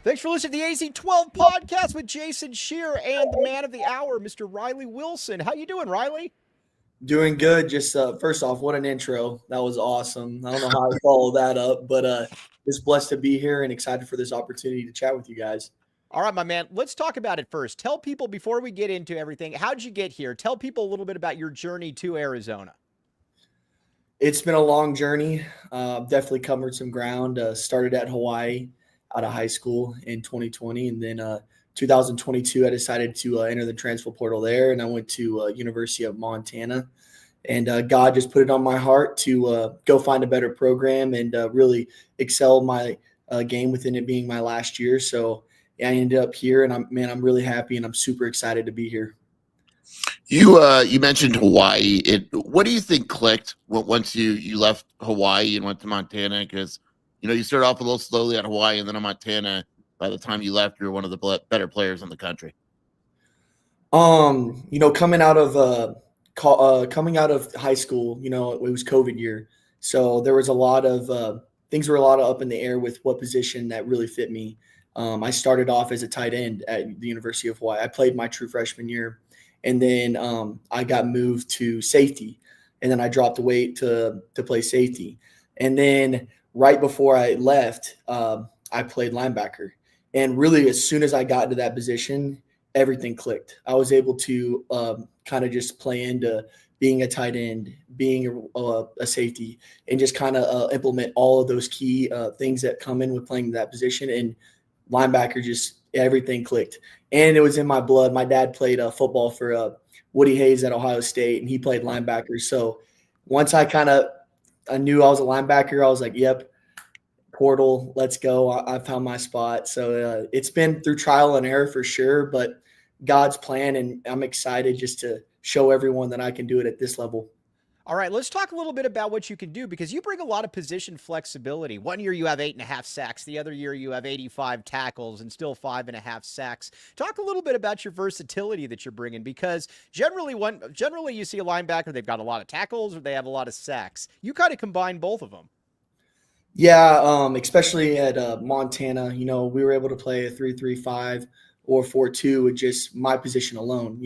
Thanks for listening to the AZ12 podcast with Jason Shear and the man of the hour, Mr. Riley Wilson. How you doing, Riley? Doing good. Just first off, what an intro. That was awesome. I don't know how I follow that up, but just blessed to be here and excited for this opportunity to chat with you guys. All right, my man. Let's talk about it first. Tell people before we get into everything, how'd you get here? Tell people a little bit about your journey to Arizona. It's been a long journey. Definitely covered some ground. Started at Hawaii out of high school in 2020, and then 2022, I decided to enter the transfer portal there, and I went to University of Montana. And God just put it on my heart to go find a better program and really excel my game within it being my last year. So yeah, I ended up here, and I'm really happy, and I'm super excited to be here. You mentioned Hawaii. What do you think clicked once you left Hawaii and went to Montana? Because you started off a little slowly at Hawaii and then in Montana. By the time you left, you were one of the better players in the country. Coming out of high school, it was COVID year, so there was a lot of things were a lot of up in the air with what position that really fit me. I started off as a tight end at the University of Hawaii. I played my true freshman year, and then I got moved to safety, and then I dropped the weight to play safety. And then right before I left, I played linebacker. And really, as soon as I got into that position, everything clicked. I was able to kind of just play into being a tight end, being a safety, and just kind of implement all of those key things that come in with playing that position. And linebacker, just everything clicked. And it was in my blood. My dad played football for Woody Hayes at Ohio State, and he played linebacker. So once I knew I was a linebacker, I was like, yep, portal, let's go. I found my spot. So it's been through trial and error for sure, but God's plan, and I'm excited just to show everyone that I can do it at this level. All right, let's talk a little bit about what you can do because you bring a lot of position flexibility. One year you have 8.5 sacks. The other year you have 85 tackles and still 5.5 sacks. Talk a little bit about your versatility that you're bringing because generally you see a linebacker, they've got a lot of tackles or they have a lot of sacks. You kind of combine both of them. Yeah, especially at Montana, we were able to play a 3-3-5 or 4-2 with just my position alone.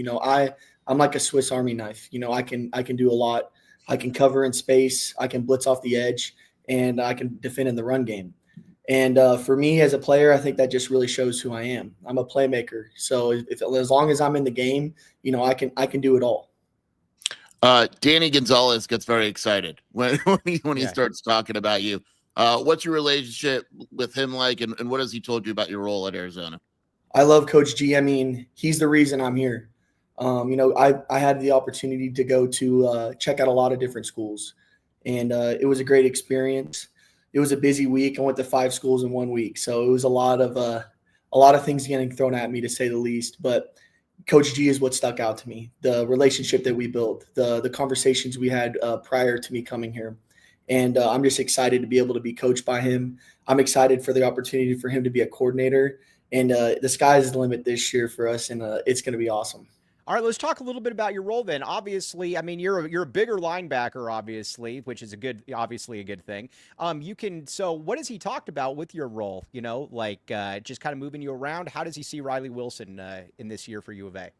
I'm like a Swiss Army knife. I can do a lot. I can cover in space. I can blitz off the edge, and I can defend in the run game. And for me as a player, I think that just really shows who I am. I'm a playmaker. So as long as I'm in the game, I can do it all. Danny Gonzalez gets very excited when he starts talking about you. What's your relationship with him like, and what has he told you about your role at Arizona? I love Coach G. I mean, he's the reason I'm here. I had the opportunity to go to check out a lot of different schools, and it was a great experience. It was a busy week. I went to 5 schools in 1 week, so it was a lot of things getting thrown at me, to say the least. But Coach G is what stuck out to me. The relationship that we built, the conversations we had prior to me coming here. And I'm just excited to be able to be coached by him. I'm excited for the opportunity for him to be a coordinator. And the sky's the limit this year for us, and it's going to be awesome. All right, let's talk a little bit about your role then. Obviously, I mean, you're a bigger linebacker, obviously, which is obviously a good thing. So what has he talked about with your role? Just kind of moving you around. How does he see Riley Wilson in this year for U of A?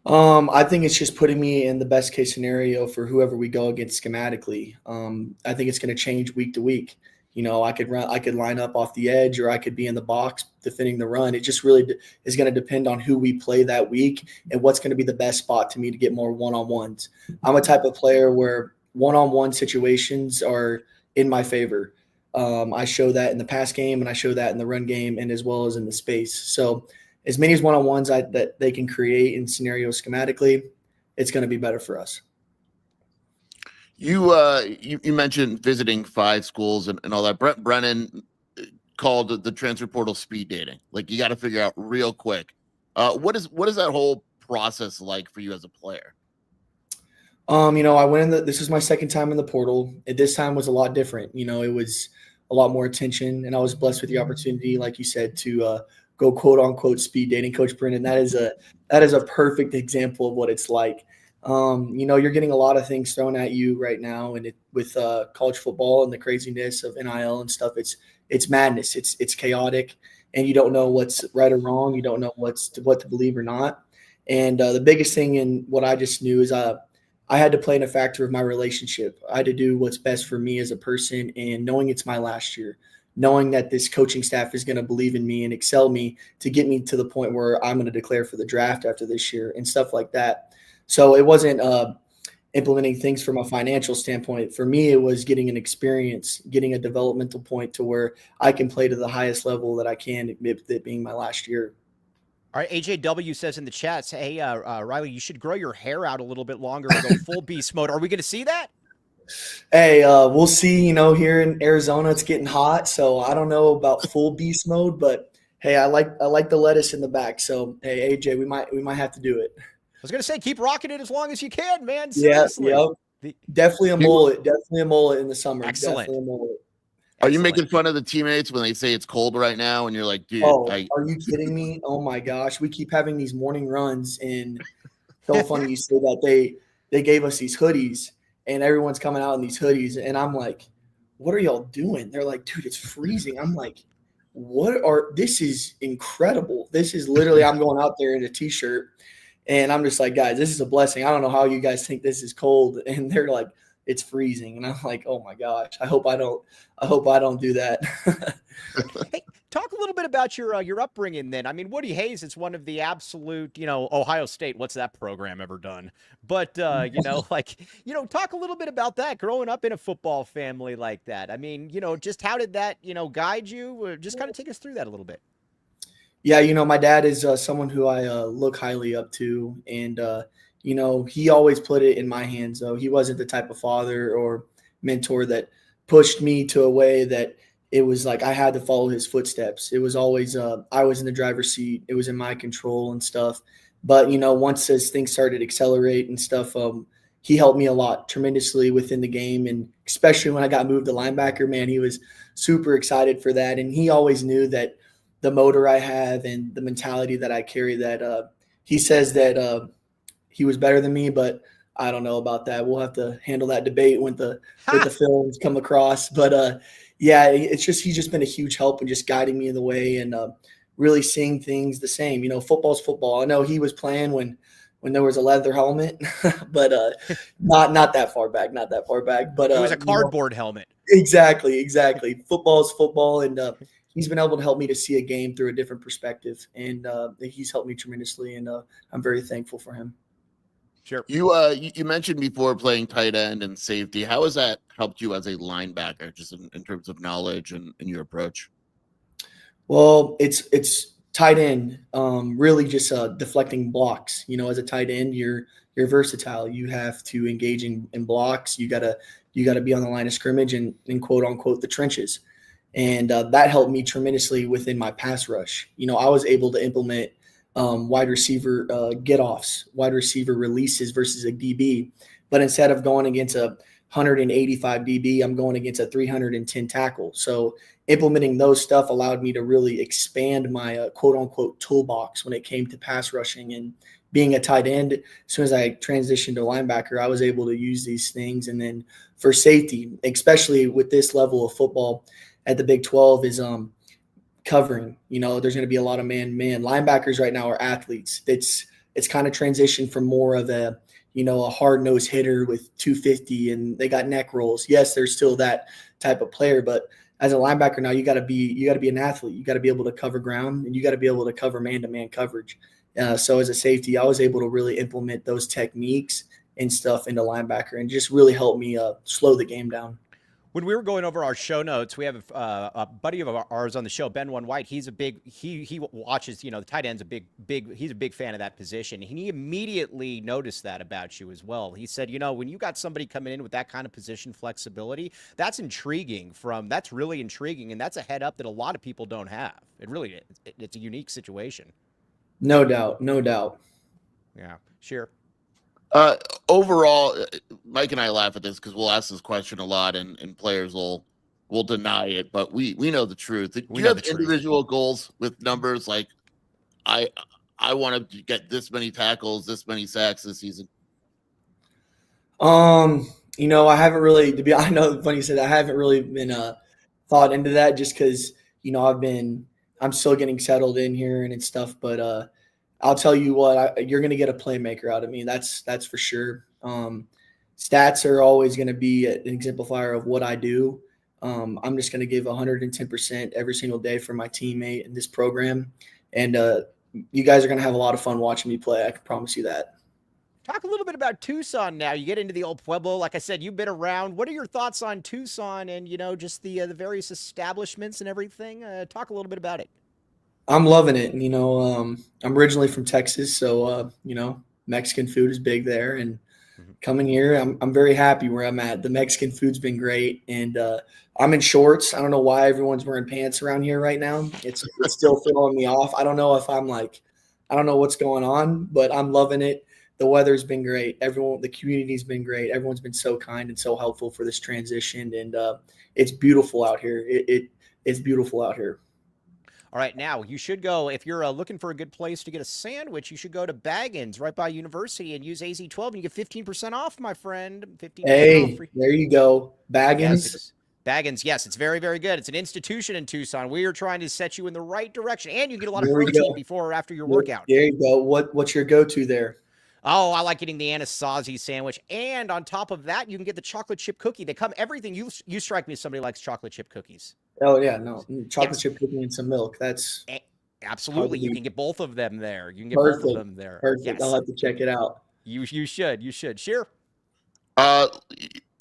I think it's just putting me in the best case scenario for whoever we go against schematically. I think it's going to change week to week. I could line up off the edge, or I could be in the box defending the run. It just really is going to depend on who we play that week and what's going to be the best spot to me to get more one-on-ones. I'm a type of player where one-on-one situations are in my favor. I show that in the pass game, and I show that in the run game, and as well as in the space. So as many as one-on-ones that they can create in scenarios schematically, it's going to be better for us. You mentioned visiting 5 schools and all that. Brent Brennan called the transfer portal speed dating. Like, you got to figure out real quick. What is that whole process like for you as a player? I went in this is my second time in the portal. This time was a lot different. It was a lot more attention, and I was blessed with the opportunity, like you said, to go quote unquote speed dating. Coach Brennan, that is a perfect example of what it's like. You're getting a lot of things thrown at you right now, and with college football and the craziness of NIL and stuff, it's madness. It's chaotic, and you don't know what's right or wrong. You don't know what to believe or not. And the biggest thing in what I just knew is I had to play in a factor of my relationship. I had to do what's best for me as a person, and knowing it's my last year, knowing that this coaching staff is going to believe in me and excel me to get me to the point where I'm going to declare for the draft after this year and stuff like that. So it wasn't implementing things from a financial standpoint. For me, it was getting an experience, getting a developmental point to where I can play to the highest level that I can, it being my last year. All right, AJW says in the chat, hey, Riley, you should grow your hair out a little bit longer and go full beast mode. Are we going to see that? Hey, we'll see. Here in Arizona, it's getting hot, so I don't know about full beast mode, but hey, I like the lettuce in the back. So hey, AJ, we might have to do it. I was going to say, keep rocking it as long as you can, man. Seriously. Yeah. Definitely a mullet. Definitely a mullet in the summer. Excellent. Definitely a mullet. Are you making fun of the teammates when they say it's cold right now and you're like, dude, are you kidding me? Oh my gosh. We keep having these morning runs, and so funny you say that. They gave us these hoodies, and everyone's coming out in these hoodies, and I'm like, what are y'all doing? They're like, dude, it's freezing. I'm like, this is incredible. This is literally, I'm going out there in a t-shirt, and I'm just like, guys, this is a blessing. I don't know how you guys think this is cold. And they're like, it's freezing. And I'm like, oh my gosh, I hope I don't do that. Hey, talk a little bit about your upbringing then. I mean, Woody Hayes is one of the absolute, Ohio State. What's that program ever done? But, talk a little bit about that, growing up in a football family like that. I mean, just how did that, guide you? Just kind of take us through that a little bit. Yeah, my dad is someone who I look highly up to, and he always put it in my hands. Though he wasn't the type of father or mentor that pushed me to a way that it was like I had to follow his footsteps. It was always I was in the driver's seat. It was in my control and stuff. But once as things started to accelerate and stuff, he helped me a lot tremendously within the game, and especially when I got moved to linebacker. Man, he was super excited for that, and he always knew that the motor I have and the mentality that I carry, that he says that he was better than me, but I don't know about that. We'll have to handle that debate when the films come across. But it's just, he's just been a huge help in just guiding me in the way and really seeing things the same. Football's football. I know he was playing when there was a leather helmet, but not that far back, But it was a cardboard helmet. Exactly. Football's football, and he's been able to help me to see a game through a different perspective, and he's helped me tremendously, and I'm very thankful for him. Sure. You mentioned before playing tight end and safety. How has that helped you as a linebacker, just in terms of knowledge and your approach? Well, it's tight end, really just deflecting blocks. As a tight end, you're versatile. You have to engage in blocks. You gotta be on the line of scrimmage and quote unquote the trenches. And that helped me tremendously within my pass rush. I was able to implement wide receiver get-offs, wide receiver releases versus a DB. But instead of going against a 185 DB, I'm going against a 310 tackle. So implementing those stuff allowed me to really expand my quote-unquote toolbox when it came to pass rushing. And being a tight end, as soon as I transitioned to linebacker, I was able to use these things. And then for safety, especially with this level of football at the Big 12, is covering. There's going to be a lot of man-man. Linebackers right now are athletes. It's kind of transitioned from more of a hard-nosed hitter with 250 and they got neck rolls. Yes, there's still that type of player, but as a linebacker now, you got to be an athlete. You got to be able to cover ground, and you got to be able to cover man-to-man coverage. So as a safety, I was able to really implement those techniques and stuff into linebacker, and just really help me slow the game down. When we were going over our show notes, we have a buddy of ours on the show, Ben One White. He's he watches, the tight end's he's a big fan of that position. And he immediately noticed that about you as well. He said, when you got somebody coming in with that kind of position flexibility, that's really intriguing. And that's a head up that a lot of people don't have. It really is. It's a unique situation. No doubt. Yeah, sure. Overall, Mike and I laugh at this because we'll ask this question a lot, and players will deny it, but we know the truth. Do you have individual goals with numbers like I want to get this many tackles, this many sacks this season? I haven't really, I know funny you said, I haven't really been thought into that, just because I've been I'm still getting settled in here and stuff, but I'll tell you what, you're going to get a playmaker out of me. That's for sure. Stats are always going to be an exemplifier of what I do. I'm just going to give 110% every single day for my teammate in this program. And you guys are going to have a lot of fun watching me play. I can promise you that. Talk a little bit about Tucson now. You get into the old Pueblo. Like I said, you've been around. What are your thoughts on Tucson and, just the various establishments and everything? Talk a little bit about it. I'm loving it. I'm originally from Texas, so, Mexican food is big there. And coming here, I'm very happy where I'm at. The Mexican food's been great. And I'm in shorts. I don't know why everyone's wearing pants around here right now. It's still throwing me off. I don't know if I don't know what's going on, but I'm loving it. The weather's been great. The community's been great. Everyone's been so kind and so helpful for this transition. And it's beautiful out here. It's beautiful out here. All right, now you should go, if you're looking for a good place to get a sandwich, you should go to Baggins right by University and use AZ12 and you get 15% off, my friend. 15% Hey, off. there you go. Baggins. Yes, Baggins, yes, it's very, very good. It's an institution in Tucson. We are trying to set you in the right direction, and you get a lot of protein before or after your workout. There you go. What's your go-to there? Oh, I like getting the Anasazi sandwich. And on top of that, you can get the chocolate chip cookie. They come everything. You strike me as somebody who likes chocolate chip cookies. Oh, yeah, no. Chocolate chip cookie and some milk. That's absolutely. You can get both of them there. You can get both of them there. Perfect. Yes. I'll have to check it out. You should. You should. Sure.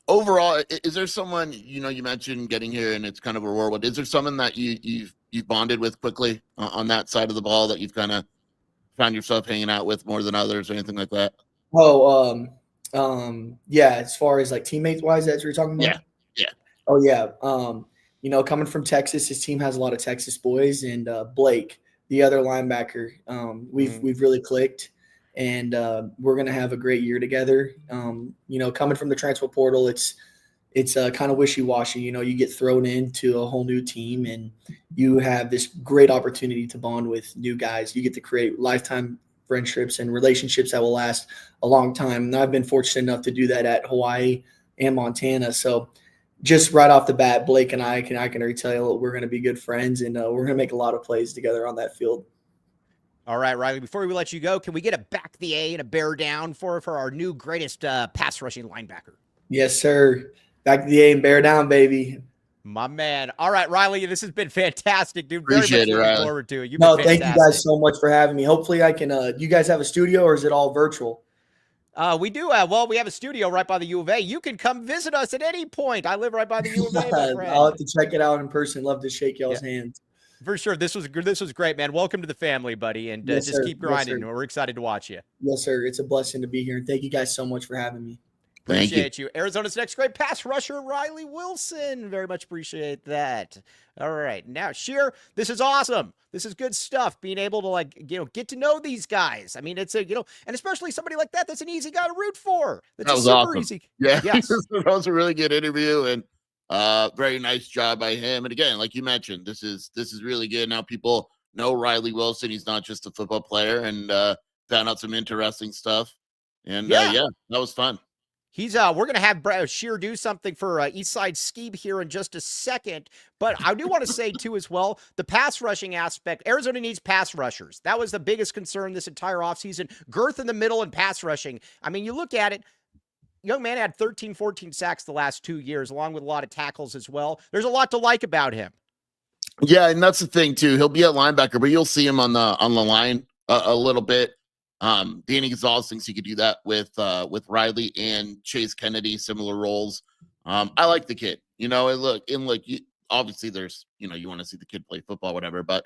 Overall, is there someone, you mentioned getting here and it's kind of a whirlwind. Is there someone that you've bonded with quickly on that side of the ball that you've kind of found yourself hanging out with more than others or anything like that? Oh, yeah, as far as like teammates wise, that's what you're talking about? Yeah. Oh, yeah. Coming from Texas, his team has a lot of Texas boys, and Blake, the other linebacker, we've really clicked, and we're going to have a great year together. Coming from the transfer portal, it's kind of wishy-washy. You get thrown into a whole new team and you have this great opportunity to bond with new guys. You get to create lifetime friendships and relationships that will last a long time. And I've been fortunate enough to do that at Hawaii and Montana. So just right off the bat, Blake and I can already tell you we're going to be good friends, and we're going to make a lot of plays together on that field. All right, Riley, before we let you go, can we get a back the A and a bear down for our new greatest pass rushing linebacker? Yes, sir. Back to the A and bear down, baby. My man. All right, Riley, this has been fantastic, dude. Appreciate it, looking Riley. forward to it. Thank you guys so much for having me. Hopefully I can you guys have a studio, or is it all virtual? We do we have a studio right by the U of A. You can come visit us at any point. I live right by the U of A, my friend. I'll have to check it out in person. Love to shake y'all's hands. For sure. This was great, man. Welcome to the family, buddy, and Yes, just sir. keep grinding. Yes, We're excited to watch you. Yes, sir. It's a blessing to be here, and thank you guys so much for having me. Appreciate you. Arizona's next great pass rusher, Riley Wilson. Very much appreciate that. All right. Now, Sheer, this is awesome. This is good stuff. Being able to, get to know these guys. I mean, it's and especially somebody like that, that's an easy guy to root for. That's that was super awesome. Easy. Yeah. Yes. That was a really good interview, and very nice job by him. And again, like you mentioned, this is really good. Now people know Riley Wilson. He's not just a football player, and found out some interesting stuff. And that was fun. He's we're gonna have Sheer do something for Eastside Skeeb here in just a second, but I do want to say too as well, the pass rushing aspect. Arizona needs pass rushers. That was the biggest concern this entire offseason. Girth in the middle and pass rushing. I mean, you look at it. Young man had 13, 14 sacks the last 2 years, along with a lot of tackles as well. There's a lot to like about him. Yeah, and that's the thing too. He'll be a linebacker, but you'll see him on the line a little bit. Danny Gonzalez thinks he could do that with Riley and Chase Kennedy, similar roles. I like the kid, obviously there's, you want to see the kid play football, whatever, but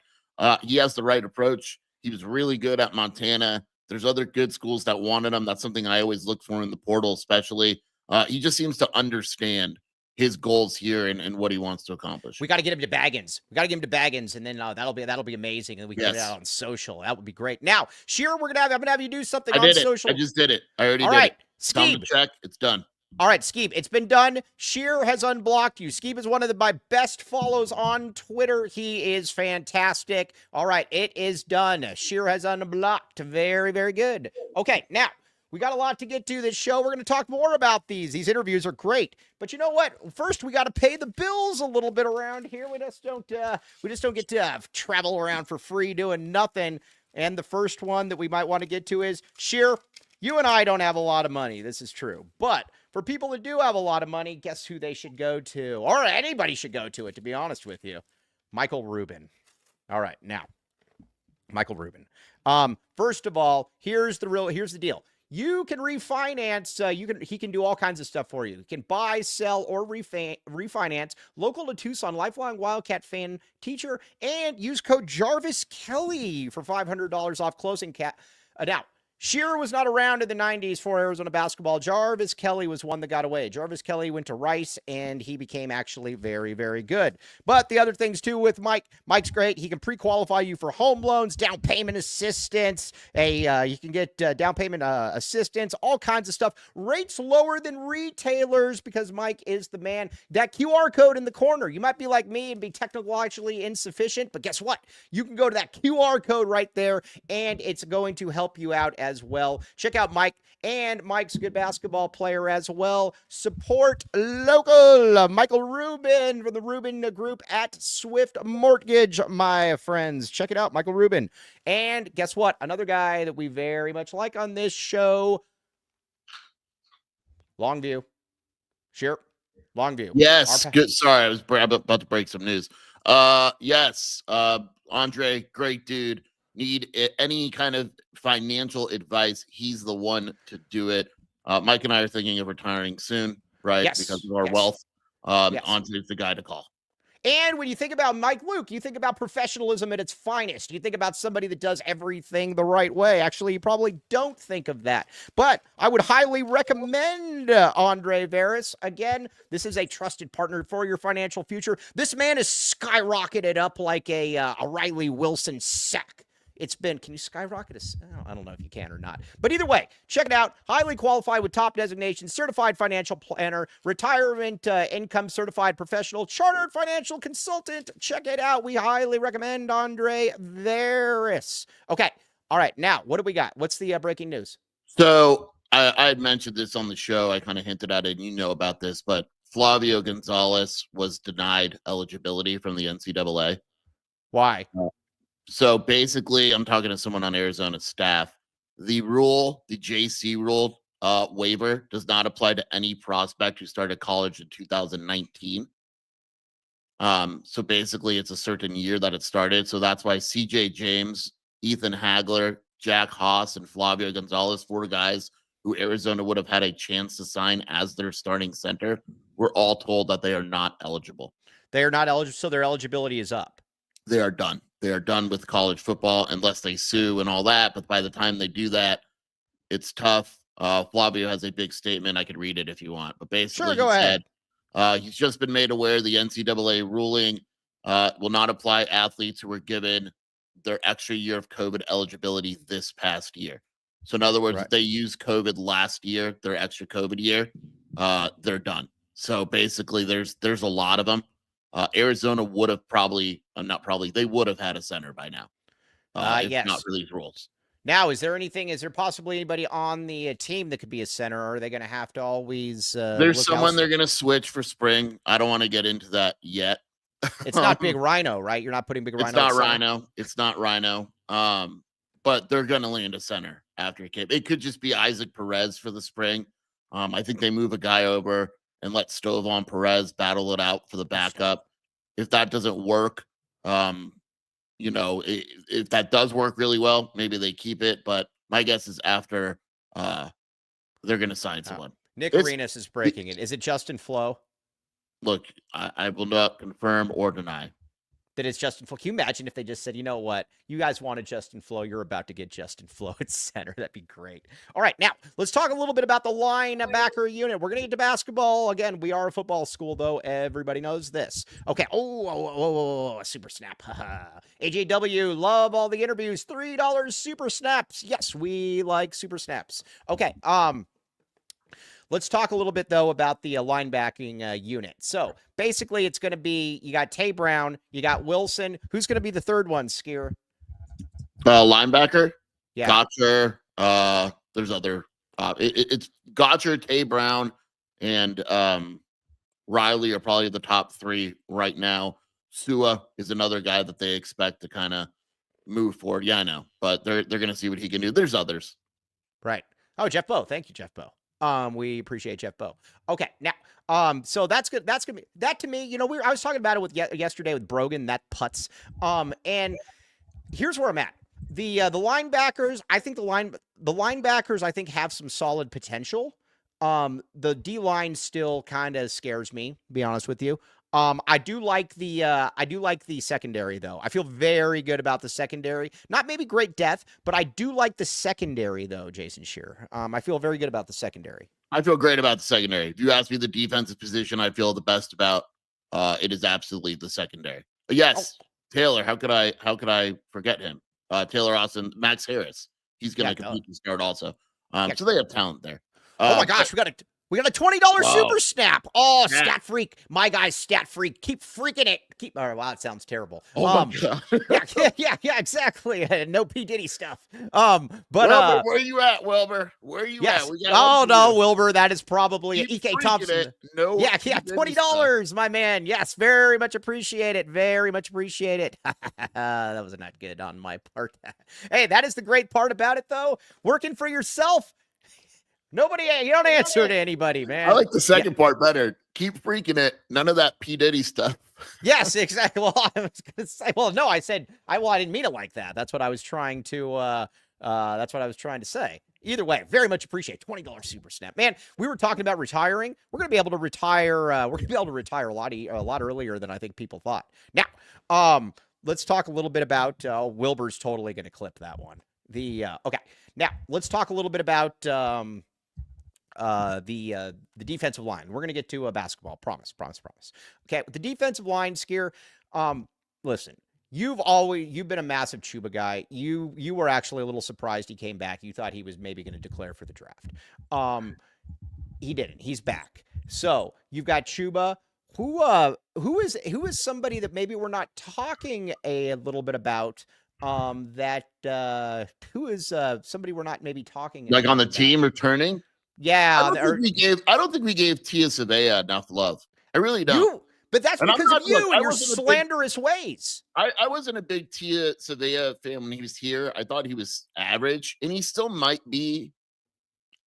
he has the right approach. He was really good at Montana. There's other good schools that wanted him. That's something I always look for in the portal, especially. He just seems to understand his goals here and what he wants to accomplish. We got to get him to Baggins. And then that'll be amazing. And we can get it out on social. That would be great. Now, Sheer, I'm gonna have you do something on social. I just did it. I already did it. Skeeb. Check. It's done. All right, Skeeb, it's been done. Sheer has unblocked you. Skeeb is one of my best follows on Twitter. He is fantastic. All right, it is done. Sheer has unblocked. Very, very good. Okay, now, We got a lot to get to this show. We're going to talk more about these. These interviews are great. But you know what? First, we got to pay the bills a little bit around here. We just don't get to travel around for free doing nothing. And the first one that we might want to get to is, Sheer, you and I don't have a lot of money. This is true. But for people that do have a lot of money, guess who they should go to? Or anybody should go to it, to be honest with you. Michael Rubin. All right, now, Michael Rubin. First of all, here's the deal. You can refinance. He can do all kinds of stuff for you. He can buy, sell, or refinance. Local to Tucson, lifelong Wildcat fan, teacher, and use code Jarvis Kelly for $500 off closing cap. Now, Shearer was not around in the 90s for Arizona basketball. Jarvis Kelly was one that got away. Jarvis Kelly went to Rice, and he became actually very, very good. But the other things, too, with Mike's great. He can pre-qualify you for home loans, down payment assistance. You can get down payment assistance, all kinds of stuff. Rates lower than retailers because Mike is the man. That QR code in the corner. You might be like me and be technologically insufficient, but guess what? You can go to that QR code right there, and it's going to help you out as well. Check out Mike, and Mike's a good basketball player as well. Support local. Michael Rubin from the Rubin Group at Swift Mortgage, my friends. Check it out, Michael Rubin. And guess what? Another guy that we very much like on this show, Longview. Sure. Longview. Yes, good. Sorry, I was about to break some news. Yes, Andre, great dude. Need any kind of financial advice, he's the one to do it. Mike and I are thinking of retiring soon, right? Yes. Because of our Yes. wealth. Yes. Andre's the guy to call. And when you think about Mike Luke, you think about professionalism at its finest. You think about somebody that does everything the right way. Actually, you probably don't think of that. But I would highly recommend Andre Veras. Again, this is a trusted partner for your financial future. This man is skyrocketed up like a Riley Wilson sack. Can you skyrocket I don't know if you can or not. But either way, check it out. Highly qualified with top designation, certified financial planner, retirement income certified professional, chartered financial consultant. Check it out. We highly recommend Andre Veras. Okay. All right. Now, what do we got? What's the breaking news? So I had mentioned this on the show. I kind of hinted at it, and you know about this, but Flavio Gonzalez was denied eligibility from the NCAA. Why? So basically, I'm talking to someone on Arizona's staff. The JC rule waiver does not apply to any prospect who started college in 2019. So basically, it's a certain year that it started. So that's why CJ James, Ethan Hagler, Jack Haas, and Flavio Gonzalez, 4 guys who Arizona would have had a chance to sign as their starting center, were all told that they are not eligible. They are not eligible, so their eligibility is up. They are done. They are done with college football unless they sue and all that. But by the time they do that, it's tough. Flavio has a big statement. I could read it if you want. But basically, sure, go ahead. He's just been made aware the NCAA ruling will not apply athletes who were given their extra year of COVID eligibility this past year. So in other words, right. If they used COVID last year, their extra COVID year, they're done. So basically, there's a lot of them. Arizona would have they would have had a center by now. Yes. Not for these rules. Now, is there possibly anybody on the team that could be a center, or are they going to have to always there's someone they're going to switch for spring. I don't want to get into that yet. It's not Big Rhino, right? You're not putting Big Rhino. It's not Rhino. But they're going to land a center after it came. It could just be Isaac Perez for the spring. I think they move a guy over and let Stovon Perez battle it out for the backup. If that doesn't work, if that does work really well, maybe they keep it. But my guess is after they're going to sign someone. Nick Arenas is breaking it. Is it Justin Flo? Look, I will not confirm or deny that it's Justin Flo. Can you imagine if they just said, you know what? You guys wanted Justin Flo. You're about to get Justin Flo at center. That'd be great. All right. Now, let's talk a little bit about the linebacker unit. We're going to get to basketball. Again, we are a football school, though. Everybody knows this. Okay. A super snap. AJ12, love all the interviews. $3 super snaps. Yes, we like super snaps. Okay. Let's talk a little bit, though, about the linebacking unit. So, basically, it's going to be, you got Tay Brown, you got Wilson. Who's going to be the third one, Skier? Linebacker? Yeah. Gotcher. There's other It's Goddard, A. Brown, and Riley are probably the top 3 right now. Sua is another guy that they expect to kind of move forward. Yeah, I know, but they're going to see what he can do. There's others. Right. Oh, Jeff Bowe. Thank you, Jeff Bowe. We appreciate Jeff Bowe. Okay, now, so that's good. That's gonna be that to me. I was talking about it with yesterday with Brogan. That putts. And here's where I'm at. The linebackers. I think the linebackers. I think have some solid potential. The D line still kind of scares me. To be honest with you. I do like the secondary though. I feel very good about the secondary. Not maybe great depth, but I do like the secondary though, Jason Shearer. I feel very good about the secondary. I feel great about the secondary. If you ask me the defensive position I feel the best about, it is absolutely the secondary. But yes, Taylor, how could I forget him? Taylor Austin, Max Harris. He's gonna compete to start also. So they have talent there. Oh my gosh, we got a $20 super snap. Oh, Stat Freak. My guy's Stat Freak. Keep freaking it. Oh, wow, it sounds terrible. Oh my God. yeah, exactly. No P. Diddy stuff. But Wilbur, where you at, Wilbur? Where you at? Oh no, Wilbur, that is probably E.K. Thompson. It. No. Yeah, $20, my man. Yes, very much appreciate it. Very much appreciate it. That was not good on my part. Hey, that is the great part about it, though. Working for yourself. Nobody, you don't answer to anybody, man. I like the second part better. Keep freaking it. None of that P. Diddy stuff. Yes, exactly. Well, I was going to say, well, no, I didn't mean it like that. That's what I was trying to, say. Either way, very much appreciate $20 super snap, man. We were talking about retiring. We're going to be able to retire. A lot earlier than I think people thought. Now, let's talk a little bit about Wilbur's totally going to clip that one. Okay. Now let's talk a little bit about the defensive line. We're going to get to basketball. Promise. Okay. The defensive line, Skier. Listen, you've been a massive Chuba guy. You were actually a little surprised he came back. You thought he was maybe going to declare for the draft. He didn't. He's back. So you've got Chuba. Who is somebody that maybe we're not talking a little bit about? Who is somebody we're not maybe talking like on the about. Team returning? Yeah, I don't think we gave Tia Savea enough love. I really don't. But that's because of you and your slanderous ways. I wasn't a big Tia Savea fan when he was here. I thought he was average, and he still might be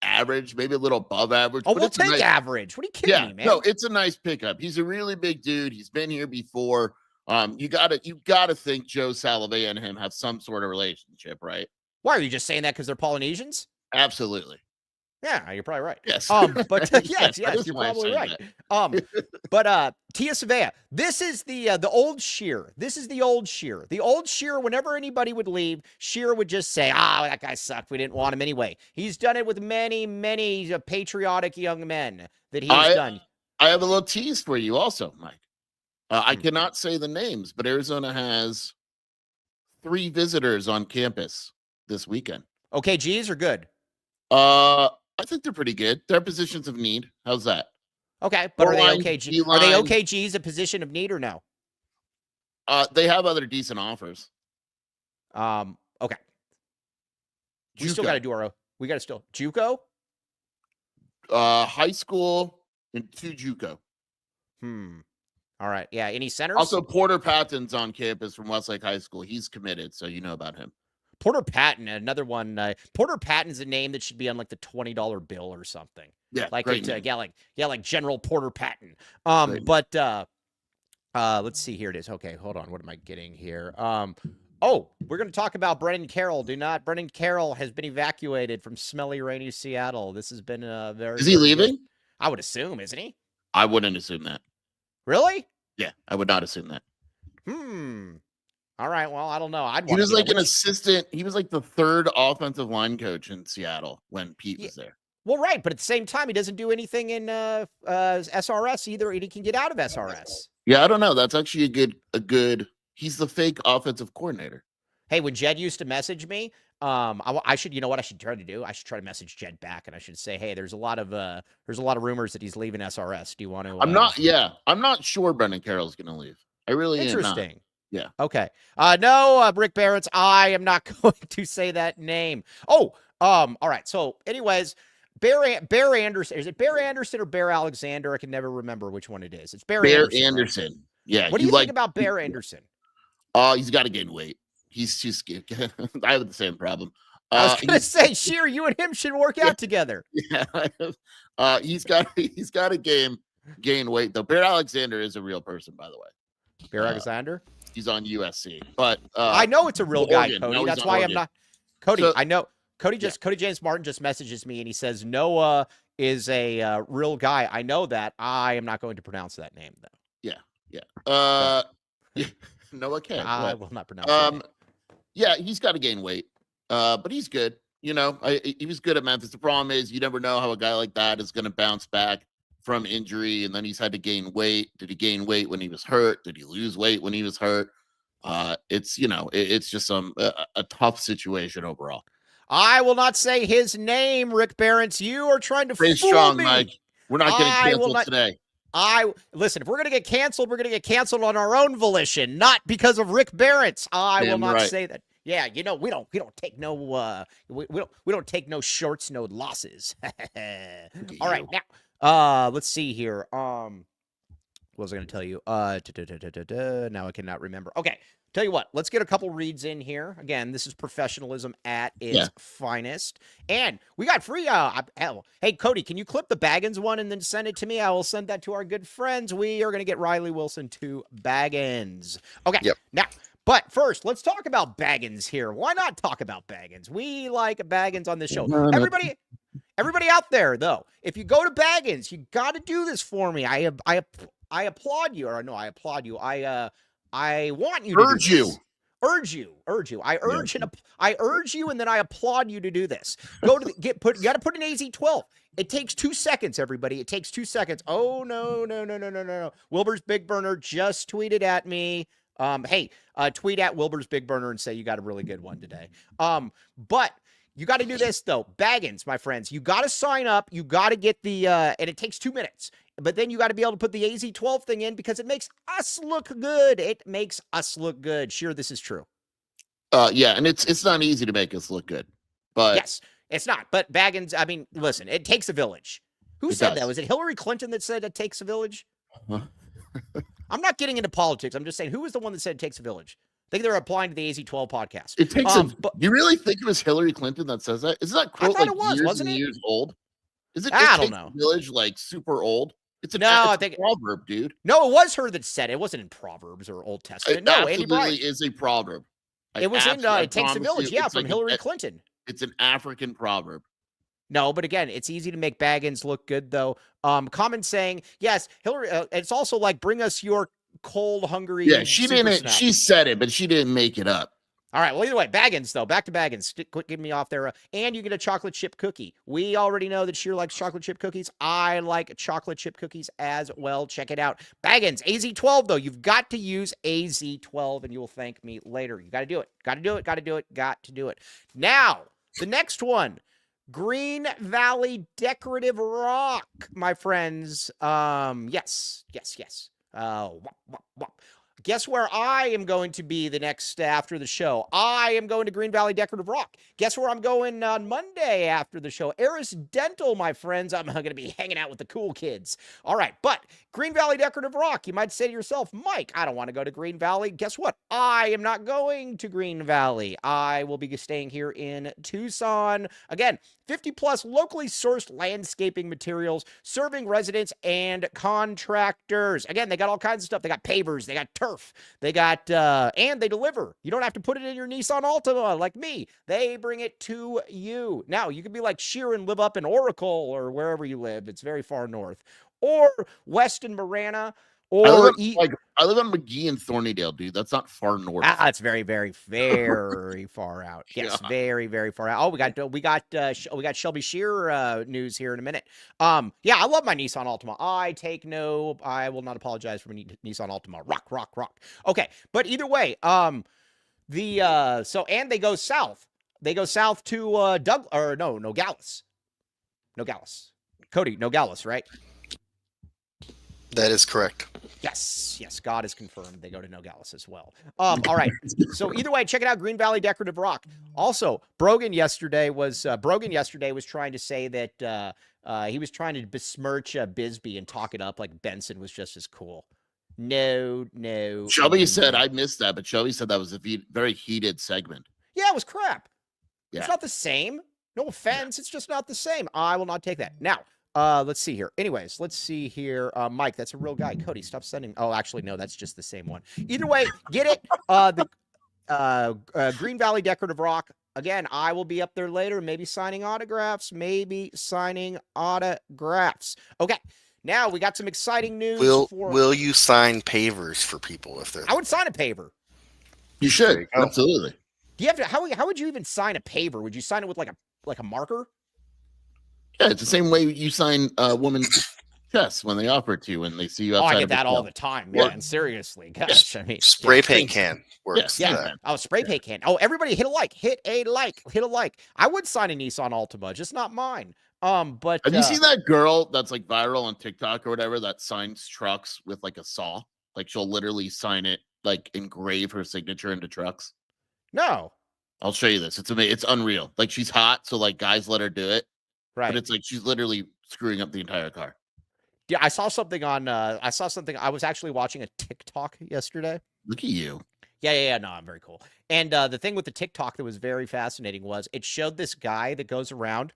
average, maybe a little above average. Oh, we'll take average. What are you kidding me, man? No, it's a nice pickup. He's a really big dude. He's been here before. You gotta think Joe Salavea and him have some sort of relationship, right? Why are you just saying that because they're Polynesians? Absolutely. Yeah, you're probably right. Yes. But yes, you're probably right. But Tia Savea, this is the old Shear. This is the old Shear. The old Shear, whenever anybody would leave, Shear would just say, that guy sucked. We didn't want him anyway. He's done it with many, many patriotic young men that he's done. I have a little tease for you also, Mike. I cannot say the names, but Arizona has 3 visitors on campus this weekend. Okay, G's are good. I think they're pretty good. They're positions of need. How's that? Okay, but are they OKG? Are they OKGs a position of need or no? They have other decent offers. Okay. We still got to do we got to still JUCO. High school and 2 JUCO. All right. Yeah. Any centers? Also, Porter Patton's on campus from Westlake High School. He's committed, so you know about him. Porter Patton, another one. Porter Patton's a name that should be on like the $20 bill or something. Yeah, like like General Porter Patton. But let's see. Here it is. Okay, hold on. What am I getting here? We're going to talk about Brendan Carroll. Brendan Carroll has been evacuated from smelly, rainy Seattle. This has been very. Is he leaving? I would assume, isn't he? I wouldn't assume that. Really? Yeah, I would not assume that. All right. Well, I don't know. He was like an assistant. He was like the 3rd offensive line coach in Seattle when Pete was there. Well, right. But at the same time, he doesn't do anything in SRS either. He can get out of SRS. Yeah, I don't know. That's actually a good. He's the fake offensive coordinator. Hey, when Jed used to message me, I should, you know what I should try to do? I should try to message Jed back, and I should say, hey, there's a lot of rumors that he's leaving SRS. Do you want to? I'm not sure Brendan Carroll's going to leave. I really interesting. Am not. Yeah. Okay. No, Rick Barrett's. I am not going to say that name. All right. So, anyways, Bear Anderson. Is it Bear Anderson or Bear Alexander? I can never remember which one it is. It's Bear Bear Anderson. Anderson. Right? Yeah. What do you think about Bear Anderson? He's got to gain weight. He's too skinny. I have the same problem. I was gonna say, Sheer, you and him should work out together. Yeah. He's got to gain weight though. Bear Alexander is a real person, by the way. Bear Alexander. He's on USC, but I know it's a real guy, Oregon. Cody. No, That's he's why on I'm Oregon. not. Cody, So- I know. Cody James Martin just messages me and he says Noah is a real guy. I know that. I am not going to pronounce that name though. Yeah. Noah K. I will not pronounce that name. Yeah, he's got to gain weight, but he's good. You know, he was good at Memphis. The problem is you never know how a guy like that is going to bounce back from injury, and then he's had to gain weight. Did he gain weight when he was hurt? Did he lose weight when he was hurt? It's it's just a tough situation overall. I will not say his name, Rick Barents. You are trying to Stay fool strong, me. Mike. We're not getting canceled today. Listen, if we're gonna get canceled, we're gonna get canceled on our own volition, not because of Rick Barents. I will not say that. Yeah, we don't take no we don't take no shorts, no losses. All right, now let's see here. What was I gonna tell you? Now I cannot remember. Okay. Tell you what, let's get a couple reads in here. Again, this is professionalism at its finest. And we got free. Hey, Cody, can you clip the Baggins one and then send it to me? I will send that to our good friends. We are going to get Riley Wilson to Baggins. Okay. Yep. Now, but first, let's talk about Baggins here. Why not talk about Baggins? We like Baggins on this show. Everybody out there, though, if you go to Baggins, you got to do this for me. I applaud you. Or no, I applaud you. I want you to urge you. I urge you, and then I applaud you to do this. Go to you got to put an AZ12. It takes 2 seconds, everybody. It takes 2 seconds. Oh no. Wilbur's Big Burner just tweeted at me. Hey, tweet at Wilbur's Big Burner and say you got a really good one today. But you got to do this though. Baggins, my friends, you got to sign up. You got to get the and it takes 2 minutes. But then you got to be able to put the AZ12 thing in because it makes us look good. It makes us look good. Sure, this is true. Yeah, and it's not easy to make us look good. But yes, it's not. But Baggins, I mean, listen, it takes a village. Who said that? Was it Hillary Clinton that said it takes a village? I'm not getting into politics. I'm just saying, who was the one that said it takes a village? I think they're applying to the AZ12 podcast. It takes you really think it was Hillary Clinton that says that? Isn't that quote like years old? Is it? I don't know. Village like super old. It's I think proverb, dude. No, it was her that said it. It wasn't in Proverbs or Old Testament. It no, Andy Bryant is a proverb. It was in It Takes a Village, from like Hillary Clinton. It's an African proverb. No, but again, it's easy to make Baggins look good, though. Common saying, yes, Hillary. It's also like, bring us your cold, hungry. Yeah, she didn't. Snack. She said it, but she didn't make it up. All right. Well, either way, Baggins, though. Back to Baggins. Quit getting me off there. And you get a chocolate chip cookie. We already know that Sheer likes chocolate chip cookies. I like chocolate chip cookies as well. Check it out. Baggins, AZ12, though. You've got to use AZ12, and you will thank me later. You got to do it. Got to do it. Got to do it. Got to do it. Now, the next one. Green Valley Decorative Rock, my friends. Yes. Guess where I am going to be the next after the show? I am going to Green Valley Decorative Rock. Guess where I'm going on Monday after the show? Eris Dental, my friends. I'm going to be hanging out with the cool kids. All right, but Green Valley Decorative Rock. You might say to yourself, Mike, I don't want to go to Green Valley. Guess what? I am not going to Green Valley. I will be staying here in Tucson. Again, 50+ locally sourced landscaping materials serving residents and contractors. Again, they got all kinds of stuff. They got pavers, they got turf, they got, and they deliver. You don't have to put it in your Nissan Altima like me. They bring it to you. Now, you could be like Sheer and live up in Oracle or wherever you live. It's very far north. Or Weston Marana. Or I live on McGee and Thornydale, dude. That's not far north. It's very, very, very far out. Yes, yeah. Very, very far out. Oh, we got Shelby Shear news here in a minute. Yeah, I love my Nissan Altima. I will not apologize for my Nissan Altima. Rock. Okay, but either way, and they go south. They go south to Nogales. Cody, Nogales, right? That is correct. Yes, God is confirmed. They go to Nogales as well. All right. So either way, check it out. Green Valley Decorative Rock. Also, Brogan yesterday was trying to say that he was trying to besmirch Bisbee and talk it up like Benson was just as cool. No. Shelby said I missed that, but Shelby said that was a very heated segment. Yeah, it was crap. Yeah. It's not the same. No offense. It's just not the same. I will not take that. Now, let's see here. Anyways, let's see here. Mike, that's a real guy. Cody, stop sending. Oh, actually, no, that's just the same one. Either way, get it. The Green Valley Decorative Rock. Again, I will be up there later, maybe signing autographs. Okay. Now we got some exciting news. Will you sign pavers for people if they're? I would sign a paver. You should. Absolutely. Do you have to? How would you even sign a paver? Would you sign it with like a marker? Yeah, it's the same way you sign a woman's chest when they offer it to you when they see you outside. I get that all the time, man. Seriously, gosh, I mean, spray paint can works. Yeah. Oh, spray paint can. Oh, everybody hit a like. Hit a like. I would sign a Nissan Altima, just not mine. But have you seen that girl that's like viral on TikTok or whatever that signs trucks with like a saw? Like she'll literally sign it, like engrave her signature into trucks. No, I'll show you this. It's amazing. It's unreal. Like she's hot, so like guys let her do it. Right. But it's like she's literally screwing up the entire car. Yeah, I saw something. I was actually watching a TikTok yesterday. Look at you. Yeah. No, I'm very cool. And the thing with the TikTok that was very fascinating was it showed this guy that goes around.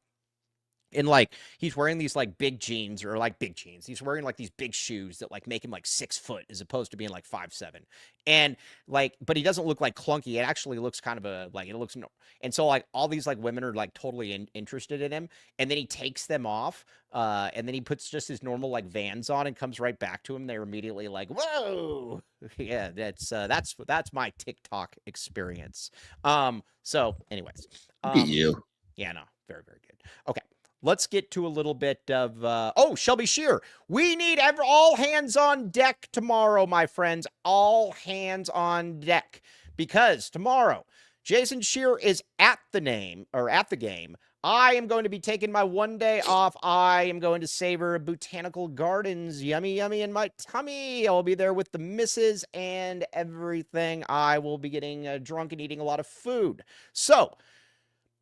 And like he's wearing these like big jeans or like big jeans. He's wearing like these big shoes that like make him like 6 foot as opposed to being like 5'7". And like, but he doesn't look like clunky. It actually looks kind of it looks. And so like all these like women are like totally interested in him. And then he takes them off. And then he puts just his normal like Vans on and comes right back to him. They're immediately like, whoa, yeah, that's my TikTok experience. So anyways, Look at you. Yeah, no, very, very good. Okay. Let's get to a little bit of, Shelby Shear. We need all hands on deck tomorrow, my friends. All hands on deck. Because tomorrow, Jason Shear is at the game. I am going to be taking my one day off. I am going to savor botanical gardens. Yummy in my tummy. I will be there with the missus and everything. I will be getting drunk and eating a lot of food. So,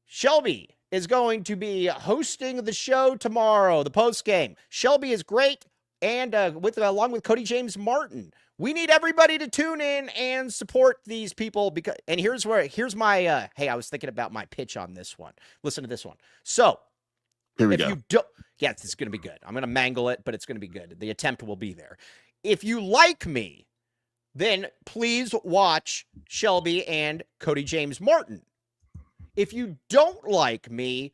Shelby is going to be hosting the show tomorrow, the post game. Shelby is great, and along with Cody James Martin, we need everybody to tune in and support these people. Here's my hey, I was thinking about my pitch on this one. Listen to this one. So here we go. This is going to be good. I'm going to mangle it, but it's going to be good. The attempt will be there. If you like me, then please watch Shelby and Cody James Martin. If you don't like me,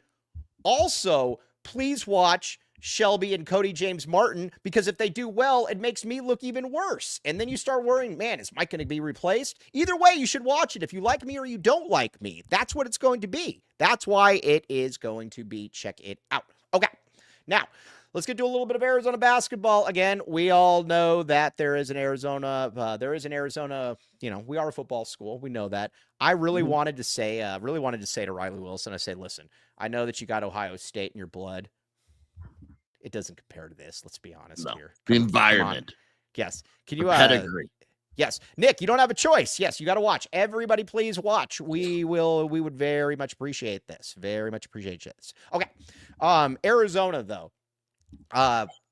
also, please watch Shelby and Cody James Martin, because if they do well, it makes me look even worse. And then you start worrying, man, is Mike going to be replaced? Either way, you should watch it. If you like me or you don't like me, that's what it's going to be. That's why it is going to be. Check it out. Okay, now, let's get to a little bit of Arizona basketball. Again, we all know that there is an Arizona, we are a football school. We know that. I really wanted to say to Riley Wilson, I say, listen, I know that you got Ohio State in your blood. It doesn't compare to this. Let's be honest here. The environment. Yes. Can you, pedigree. Yes. Nick, you don't have a choice. Yes, you got to watch. Everybody, please watch. We would very much appreciate this. Very much appreciate this. Okay. Arizona, though.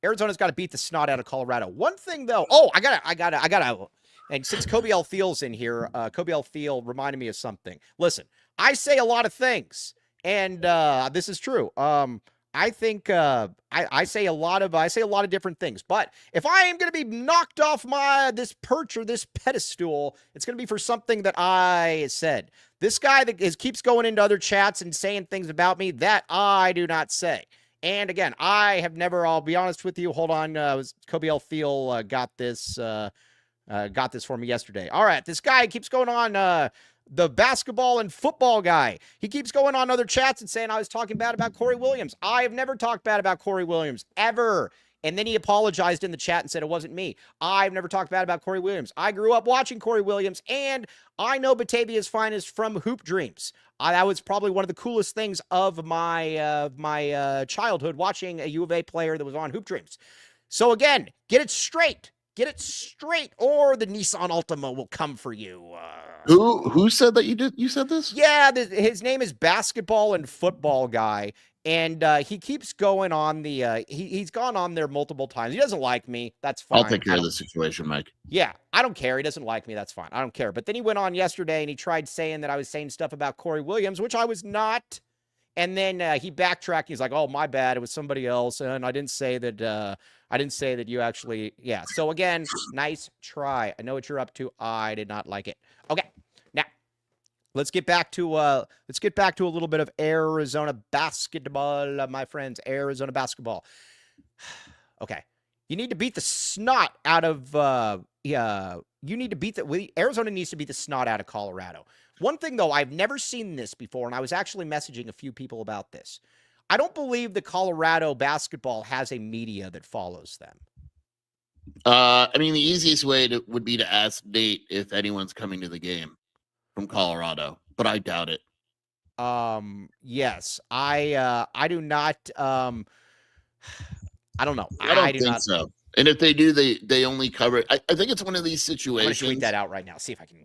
Arizona's got to beat the snot out of Colorado. One thing, though. Oh, I gotta. And since Kobe L. Thiel's in here, Kobe L. Thiel reminded me of something. Listen, I say a lot of things, and this is true. I think I say a lot of different things. But if I am going to be knocked off this perch or this pedestal, it's going to be for something that I said. This guy that keeps going into other chats and saying things about me that I do not say. And again, I have never. I'll be honest with you. Hold on. Kobe L. Thiel got this for me yesterday. All right, this guy keeps going on. The basketball and football guy. He keeps going on other chats and saying I was talking bad about Corey Williams. I have never talked bad about Corey Williams, ever. And then he apologized in the chat and said it wasn't me. I've never talked bad about Corey Williams. I grew up watching Corey Williams, and I know Batavia's finest from Hoop Dreams. That was probably one of the coolest things of my childhood, watching a U of A player that was on Hoop Dreams. So again, get it straight. Get it straight, or the Nissan Altima will come for you. Who said that you said this? Yeah, his name is Basketball and Football Guy, and he keeps going on the. He's gone on there multiple times. He doesn't like me. That's fine. I'll take care of the situation, Mike. Yeah, I don't care. He doesn't like me. That's fine. I don't care. But then he went on yesterday and he tried saying that I was saying stuff about Corey Williams, which I was not. And then he backtracked. He's like, "Oh, my bad. It was somebody else, and I didn't say that. I didn't say that you actually." Yeah. So again, nice try. I know what you're up to. I did not like it. Okay. Now, let's get back to a little bit of Arizona basketball, my friends. Arizona basketball. Okay. You need to beat the snot out of. You need to beat Arizona needs to beat the snot out of Colorado. One thing, though, I've never seen this before, and I was actually messaging a few people about this. I don't believe the Colorado basketball has a media that follows them. I mean, the easiest way would be to ask Nate if anyone's coming to the game from Colorado, but I doubt it. Yes, I do not. I don't know. I do not think so. And if they do, they only cover it. I think it's one of these situations. I'm gonna tweet that out right now. See if I can.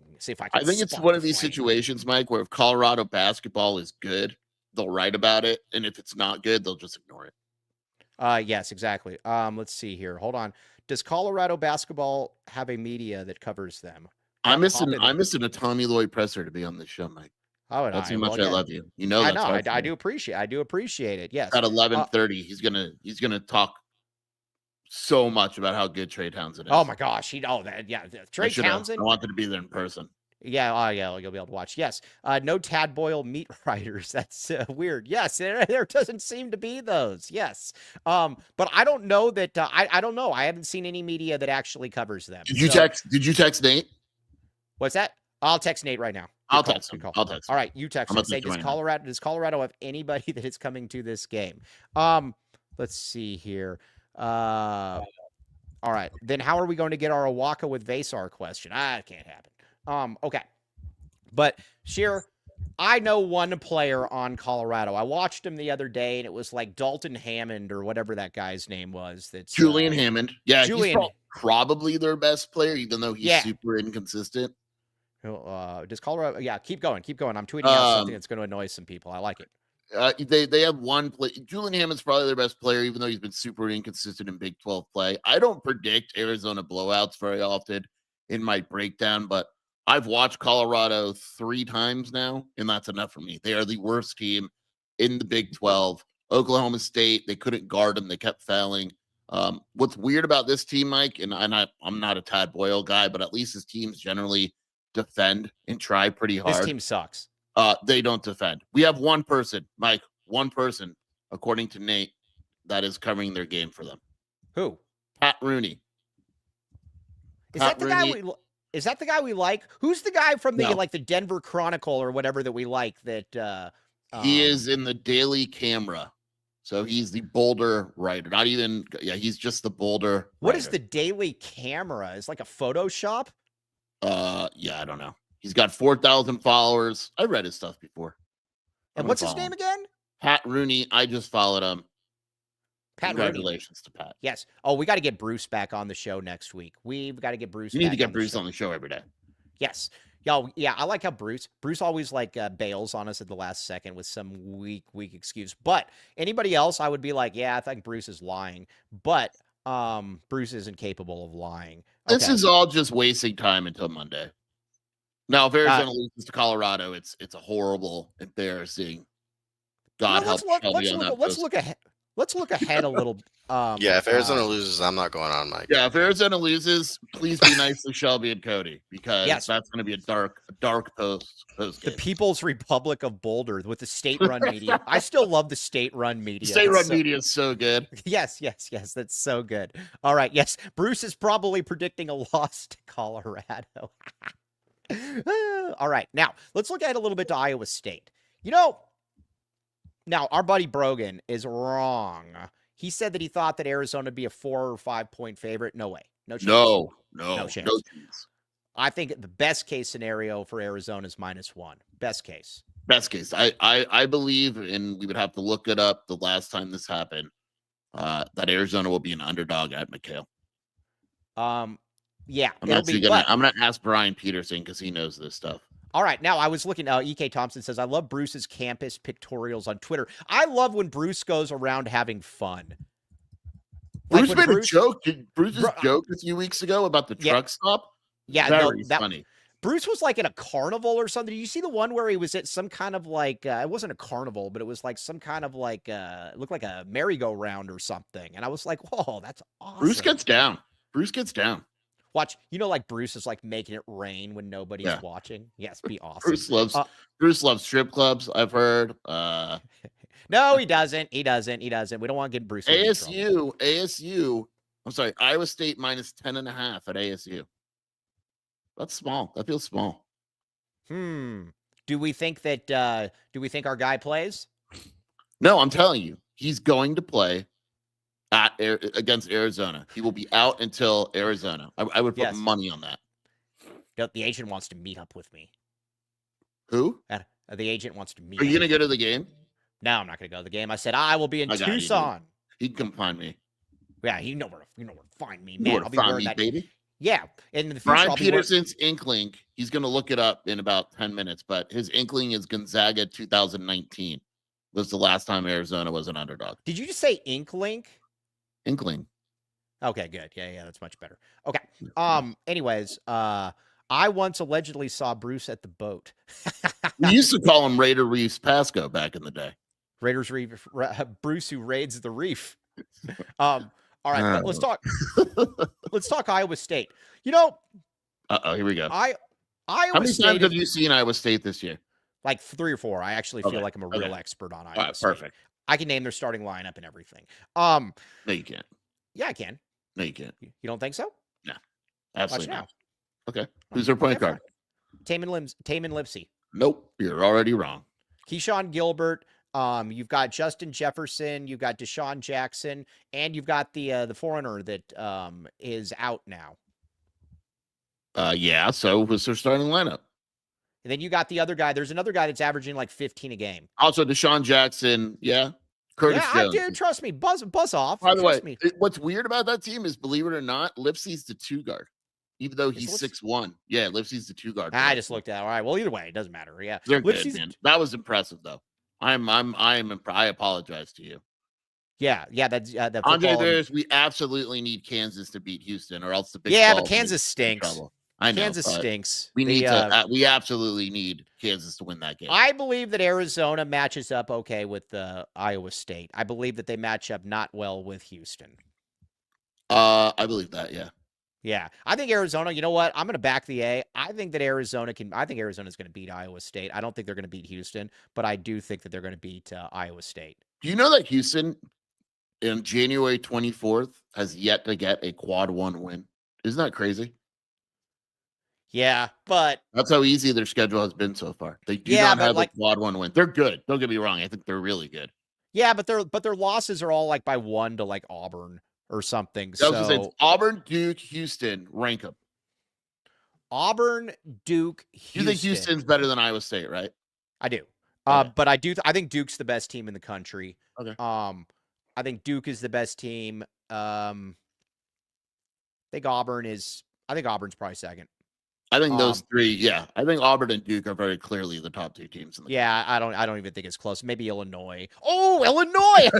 I think it's one of these situations, Mike, where if Colorado basketball is good, they'll write about it, and if it's not good, they'll just ignore it. Yes, exactly. Let's see here. Hold on. Does Colorado basketball have a media that covers them? I'm missing a Tommy Lloyd presser to be on this show, Mike. Oh, that's how much I love you. You know, I know. I do appreciate it. Yes. At 11:30, he's gonna talk so much about how good Trey Townsend is. Oh my gosh, Trey Townsend. I wanted to be there in person. Yeah, you'll be able to watch. Yes, no Tad Boyle meat writers. That's weird. Yes, there doesn't seem to be those. Yes, but I don't know that. I don't know. I haven't seen any media that actually covers them. Did you text Nate? What's that? I'll text Nate right now. I'll text him. All right, you text him. Say, does Colorado have anybody that is coming to this game? Let's see here. All right, then how are we going to get our Awaka with Vasar question? That can't happen. Okay, but Sheer, I know one player on Colorado. I watched him the other day, and it was like Dalton Hammond or whatever that guy's name was. That's Julian Hammond. Yeah, Julian. He's probably their best player, even though he's super inconsistent. Does Colorado? Yeah, keep going. I'm tweeting out something that's going to annoy some people. I like it. They have one play. Julian Hammond's probably their best player, even though he's been super inconsistent in Big 12 play. I don't predict Arizona blowouts very often in my breakdown, but I've watched Colorado 3 times now, and that's enough for me. They are the worst team in the Big 12. Oklahoma State, they couldn't guard them. They kept fouling. What's weird about this team, Mike, and I'm not a Tad Boyle guy, but at least his teams generally defend and try pretty hard. This team sucks. They don't defend. We have one person, Mike, according to Nate, that is covering their game for them. Who? Pat Rooney. Is that the guy we like? Who's the guy from the Denver Chronicle or whatever that we like that he is in the Daily Camera. So he's the Boulder writer. He's just the Boulder What writer. is the Daily Camera? Is like a Photoshop? I don't know. He's got 4,000 followers. I read his stuff before. And what's his name again? Pat Rooney. I just followed him. Congratulations to Pat. Yes. Oh, we got to get Bruce back on the show next week. We've got to get Bruce. You need to get Bruce on the show every day. Yes. Yo, yeah, I like how Bruce always bails on us at the last second with some weak excuse. But anybody else, I would be like, yeah, I think Bruce is lying. But Bruce isn't capable of lying. Okay. This is all just wasting time until Monday. Now, if Arizona loses to Colorado, it's a horrible, embarrassing. God help Shelby on that. Let's look ahead a little. If Arizona loses, I'm not going on, Mike. Yeah, if Arizona loses, please be nice to Shelby and Cody because that's going to be a dark post. The People's Republic of Boulder with the state-run media. I still love the state-run media. State-run media is so good. Yes, that's so good. All right, yes, Bruce is probably predicting a loss to Colorado. All right, now let's look ahead a little bit to Iowa State. Now our buddy Brogan is wrong. He said that he thought that Arizona would be a 4 or 5 point favorite. No way. No chance. No chance. I think the best case scenario for Arizona is -1. Best case. I believe, and we would have to look it up the last time this happened. that Arizona will be an underdog at McHale. Yeah, I'm gonna ask Brian Peterson because he knows this stuff. All right, now I was looking. EK Thompson says, "I love Bruce's campus pictorials on Twitter. I love when Bruce goes around having fun." Bruce made a joke. Bruce's joke a few weeks ago about the truck stop. Yeah, very funny. Bruce was like in a carnival or something. Did you see the one where he was at some kind of like, it wasn't a carnival, but it was like some kind of like, it looked like a merry-go-round or something. And I was like, whoa, that's awesome. Bruce gets down. Watch, like Bruce is like making it rain when nobody's watching. Yes, be awesome. Bruce loves strip clubs, I've heard. No, he doesn't. He doesn't. We don't want to get Bruce. ASU. I'm sorry, Iowa State minus 10.5 at ASU. That's small. That feels small. Do we think our guy plays? No, I'm telling you, he's going to play against Arizona. He will be out until Arizona. I would put money on that. The agent wants to meet up with me. Who? The agent wants to meet. Are you going to go to the game? No, I'm not going to go to the game. I said I will be in Tucson. He can come find me. Yeah, you know where to find me, man. I'll be wearing that, baby. Yeah, in the future, Brian Peterson's inkling. He's going to look it up in about 10 minutes, but his inkling is Gonzaga 2019 was the last time Arizona was an underdog. Did you just say inkling? Inkling. Okay, good. Yeah, that's much better. Okay. Anyways, I once allegedly saw Bruce at the boat. We used to call him Raider Reefs Pasco back in the day. Raiders Reef, Bruce who raids the reef. All right, let's talk. Let's talk Iowa State. Here we go. Iowa How many times have you seen Iowa State this year? Like 3 or 4. I actually feel like I'm a real expert on Iowa State. Perfect. I can name their starting lineup and everything. No, you can't. Yeah, I can. No, you can't. You don't think so? No, absolutely not. Okay, who's their point guard? Taman Lipsey. Nope, you're already wrong. Keyshawn Gilbert. You've got Justin Jefferson, you've got Deshaun Jackson, and you've got the foreigner that is out now. So who's their starting lineup? And then you got the other guy. There's another guy that's averaging like 15 a game. Also, Deshaun Jackson, Curtis Jones. I do. Trust me. Buzz off. By the way, what's weird about that team is, believe it or not, Lipsey's the 2 guard. Even though he's 6'1". Yeah, Lipsey's the 2 guard. I just looked at it. All right. Well, either way, it doesn't matter. Yeah. They're good, man. That was impressive, though. I apologize to you. Yeah. That's that. Andre, we absolutely need Kansas to beat Houston, or else the Big 12 but Kansas stinks. I know, Kansas stinks. We absolutely need Kansas to win that game. I believe that Arizona matches up okay with Iowa State. I believe that they match up not well with Houston. I believe that. Yeah. Yeah, I think Arizona, you know what? I'm going to back the A. I think Arizona's going to beat Iowa State. I don't think they're going to beat Houston, but I do think that they're going to beat Iowa State. Do you know that Houston in January 24th has yet to get a quad 1 win? Isn't that crazy? Yeah, but that's how easy their schedule has been so far. They do not have a quad 1 win. They're good. Don't get me wrong. I think they're really good. Yeah, but their losses are all like by 1 to like Auburn or something. So Auburn, Duke, Houston, rank them. Auburn, Duke, Houston. You think Houston's better than Iowa State, right? I do. But I think Duke's the best team in the country. Okay. I think Duke is the best team. I think Auburn's probably second. I think those 3, yeah. I think Auburn and Duke are very clearly the top 2 teams in the country. I don't even think it's close. Maybe Illinois. Oh, Illinois!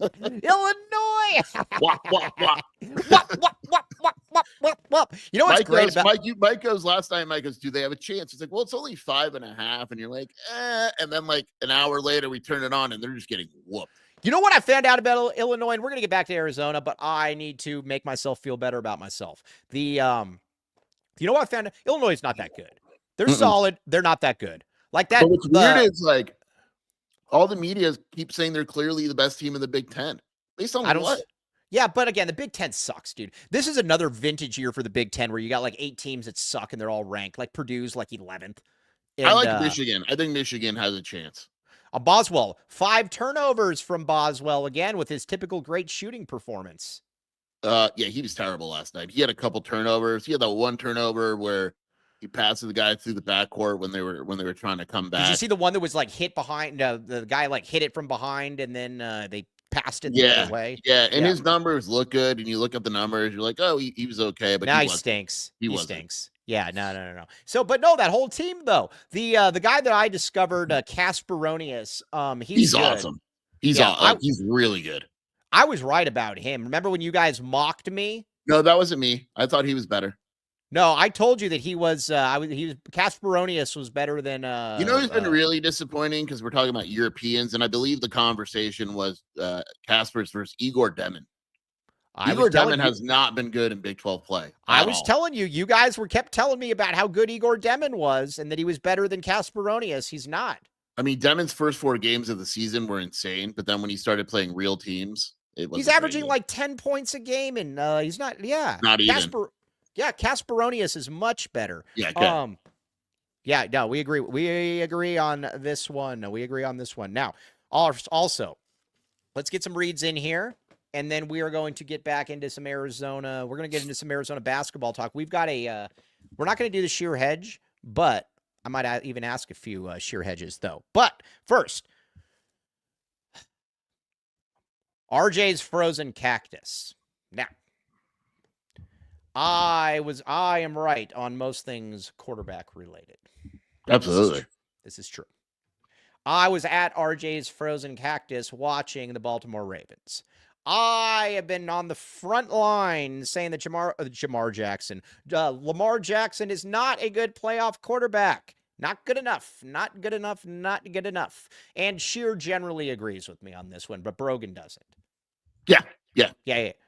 Illinois! You know what's great about Mike goes last time. Mike goes, do they have a chance? It's like, well, it's only 5.5, and you're like, and then like an hour later we turn it on and they're just getting whooped. You know what I found out about Illinois, and we're going to get back to Arizona, but I need to make myself feel better about myself. You know what I found out? Illinois is not that good. They're solid. They're not that good. Like that. But what's weird is like all the media keep saying they're clearly the best team in the Big Ten. Based on what? Yeah, but again, the Big Ten sucks, dude. This is another vintage year for the Big Ten where you got like 8 teams that suck and they're all ranked. Like Purdue's like 11th. And, I like Michigan. I think Michigan has a chance. Boswell, 5 turnovers from Boswell again with his typical great shooting performance. Yeah, he was terrible last night. He had a couple turnovers. He had that one turnover where He passed the guy through the backcourt when they were trying to come back. Did you see the one that was like hit behind? The guy like hit it from behind, and then they passed it the other way. Yeah, and his numbers look good, and you look at the numbers, you're like, oh, he was okay, but now he stinks. He wasn't. stinks. Yeah, no. So, but no, that whole team though. The guy that I discovered, Kasparonius, he's good. Awesome. He's really good. I was right about him. Remember when you guys mocked me? No, that wasn't me. I thought he was better. No, I told you that he was. Kasparonius was better than. He's been really disappointing because we're talking about Europeans, and I believe the conversation was Kaspers versus Igor Demin. Igor Demin has not been good in Big 12 play. I was telling you, you guys kept telling me about how good Igor Demin was, and that he was better than Kasparonius. He's not. I mean, Demin's first 4 games of the season were insane, but then when he started playing real teams, he's averaging like 10 points a game, and he's not. Yeah, not even. Kasparonius is much better. Yeah. Okay. Yeah. No, we agree. We agree on this one. Now, also, let's get some reads in here, and then we are going to get back into some Arizona. We're going to get into some Arizona basketball talk. We've got we're not going to do the sheer hedge, but I might even ask a few sheer hedges though. But first, RJ's frozen cactus. Now, I am right on most things quarterback related. Absolutely. This is true. I was at RJ's frozen cactus watching the Baltimore Ravens. I have been on the front line saying that Lamar Jackson is not a good playoff quarterback. Not good enough. And Sheer generally agrees with me on this one, but Brogan doesn't. Yeah.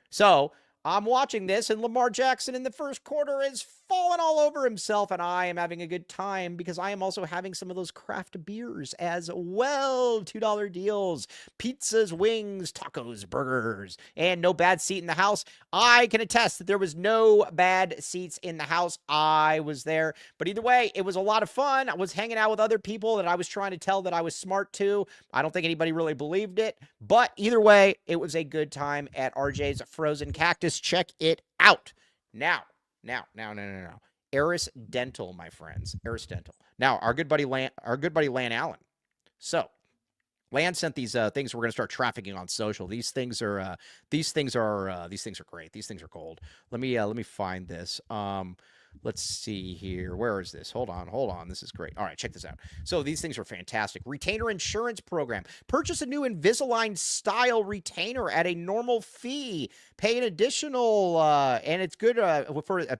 So I'm watching this, and Lamar Jackson in the first quarter is falling all over himself, and I am having a good time because I am also having some of those craft beers as well. $2 deals, pizzas, wings, tacos, burgers, and no bad seat in the house. I can attest that there was no bad seats in the house. I was there. But either way, it was a lot of fun. I was hanging out with other people that I was trying to tell that I was smart to. I don't think anybody really believed it. But either way, it was a good time at RJ's Frozen Cactus. Check it out. Now. Eris Dental, my friends. Eris Dental. Now, our good buddy Lan Allen. So, Lan sent these things we're going to start trafficking on social. These things are great. These things are gold. Let me find this. Let's see here. Where is this? Hold on. This is great. All right, check this out. So these things are fantastic. Retainer insurance program. Purchase a new Invisalign style retainer at a normal fee. Pay an additional, and it's good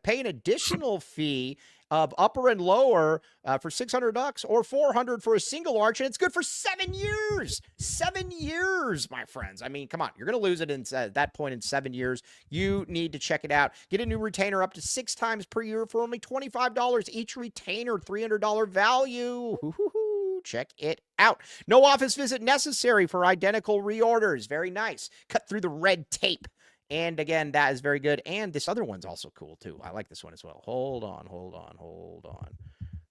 pay an additional fee of upper and lower for $600 or $400 for a single arch, and it's good for 7 years. 7 years, my friends. I mean, come on, you're going to lose it at that point in 7 years. You need to check it out. Get a new retainer up to 6 times per year for only $25 each retainer, $300 value. Check it out. No office visit necessary for identical reorders. Very nice. Cut through the red tape. And again, that is very good. And this other one's also cool too. I like this one as well. Hold on.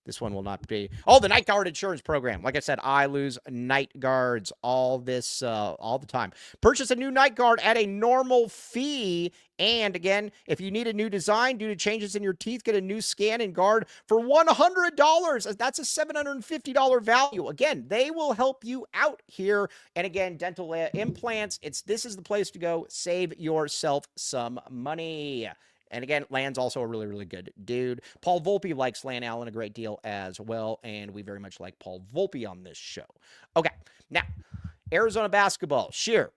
This one will not be. Oh, the Night Guard insurance program. Like I said, I lose night guards all the time. Purchase a new Night Guard at a normal fee. And again, if you need a new design due to changes in your teeth, get a new scan and guard for $100. That's a $750 value. Again, they will help you out here. And again, dental implants. This is the place to go. Save yourself some money. And again, Lan's also a really, really good dude. Paul Volpe likes Lan Allen a great deal as well, and we very much like Paul Volpe on this show. Okay, now, Arizona basketball. Sheer,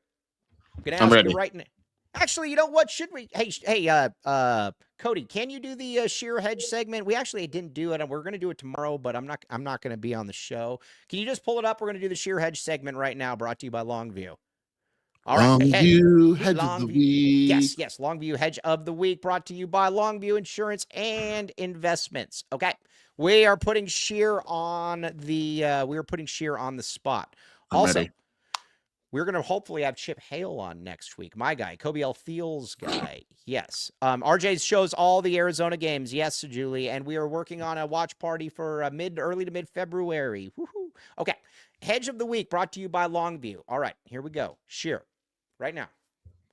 I'm going to ask you right now. Actually, you know what? Should we? Hey, Cody, can you do the sheer hedge segment? We actually didn't do it, and we're going to do it tomorrow, but I'm not going to be on the show. Can you just pull it up? We're going to do the sheer hedge segment right now, brought to you by Longview. All right. Longview Hedge of the Week. Yes. Longview Hedge of the Week brought to you by Longview Insurance and Investments. Okay. We are putting sheer on the spot. Also, we're going to hopefully have Chip Hale on next week. My guy, Kobe L. Thiel's guy. Yes. RJ shows all the Arizona games. Yes, Julie. And we are working on a watch party for early to mid-February. Woohoo. Okay. Hedge of the Week brought to you by Longview. All right. Here we go. Sheer. Right now.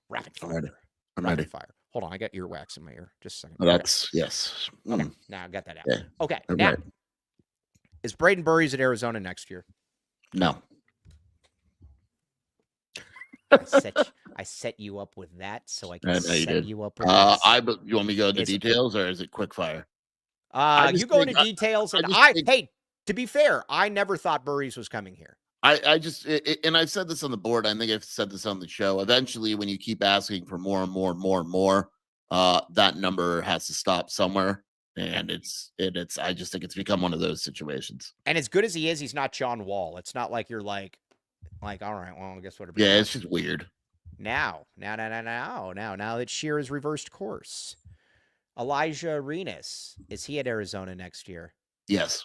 Rapid fire. I'm ready. Fire. Hold on, I got earwax in my ear. Just a second. That's yes. Okay, now I got that out. Yeah. Okay, All now right. is Braden Burries at Arizona next year? No. I set you up with that, so I can I know you set did. you up with this. You want me to go into Is it- details, or is it quick fire? You go into details, and hey, to be fair, I never thought Burries was coming here. And I've said this on the board. I think I've said this on the show. Eventually, when you keep asking for more and more and more and more, that number has to stop somewhere. And I just think it's become one of those situations. And as good as he is, he's not John Wall. It's not like you're like, all right, well, I guess whatever. Yeah, it's just weird. Now that Shear has reversed course. Elijah Arenas, is he at Arizona next year? Yes.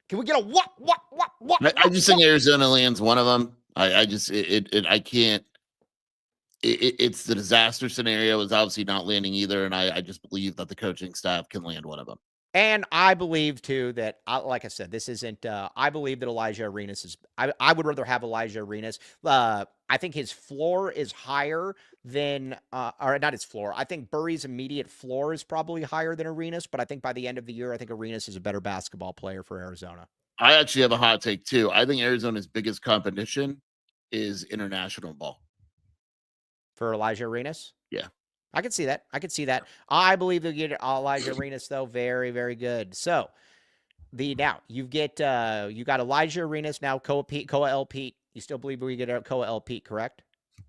Can we get a what? I just think Arizona lands one of them. I can't. It's the disaster scenario is obviously not landing either, and I just believe that the coaching staff can land one of them. And I believe too that, like I said, this isn't. I believe that Elijah Arenas is. I would rather have Elijah Arenas. I think his floor is higher than, or not his floor. I think Burry's immediate floor is probably higher than Arenas, but I think by the end of the year, I think Arenas is a better basketball player for Arizona. I actually have a hot take too. I think Arizona's biggest competition is international ball. For Elijah Arenas? Yeah. I can see that. I believe they'll get Elijah Arenas, though. Very, very good. So, you got Elijah Arenas, now Koa L. Pete. You still believe we get Koa L. Pete, correct?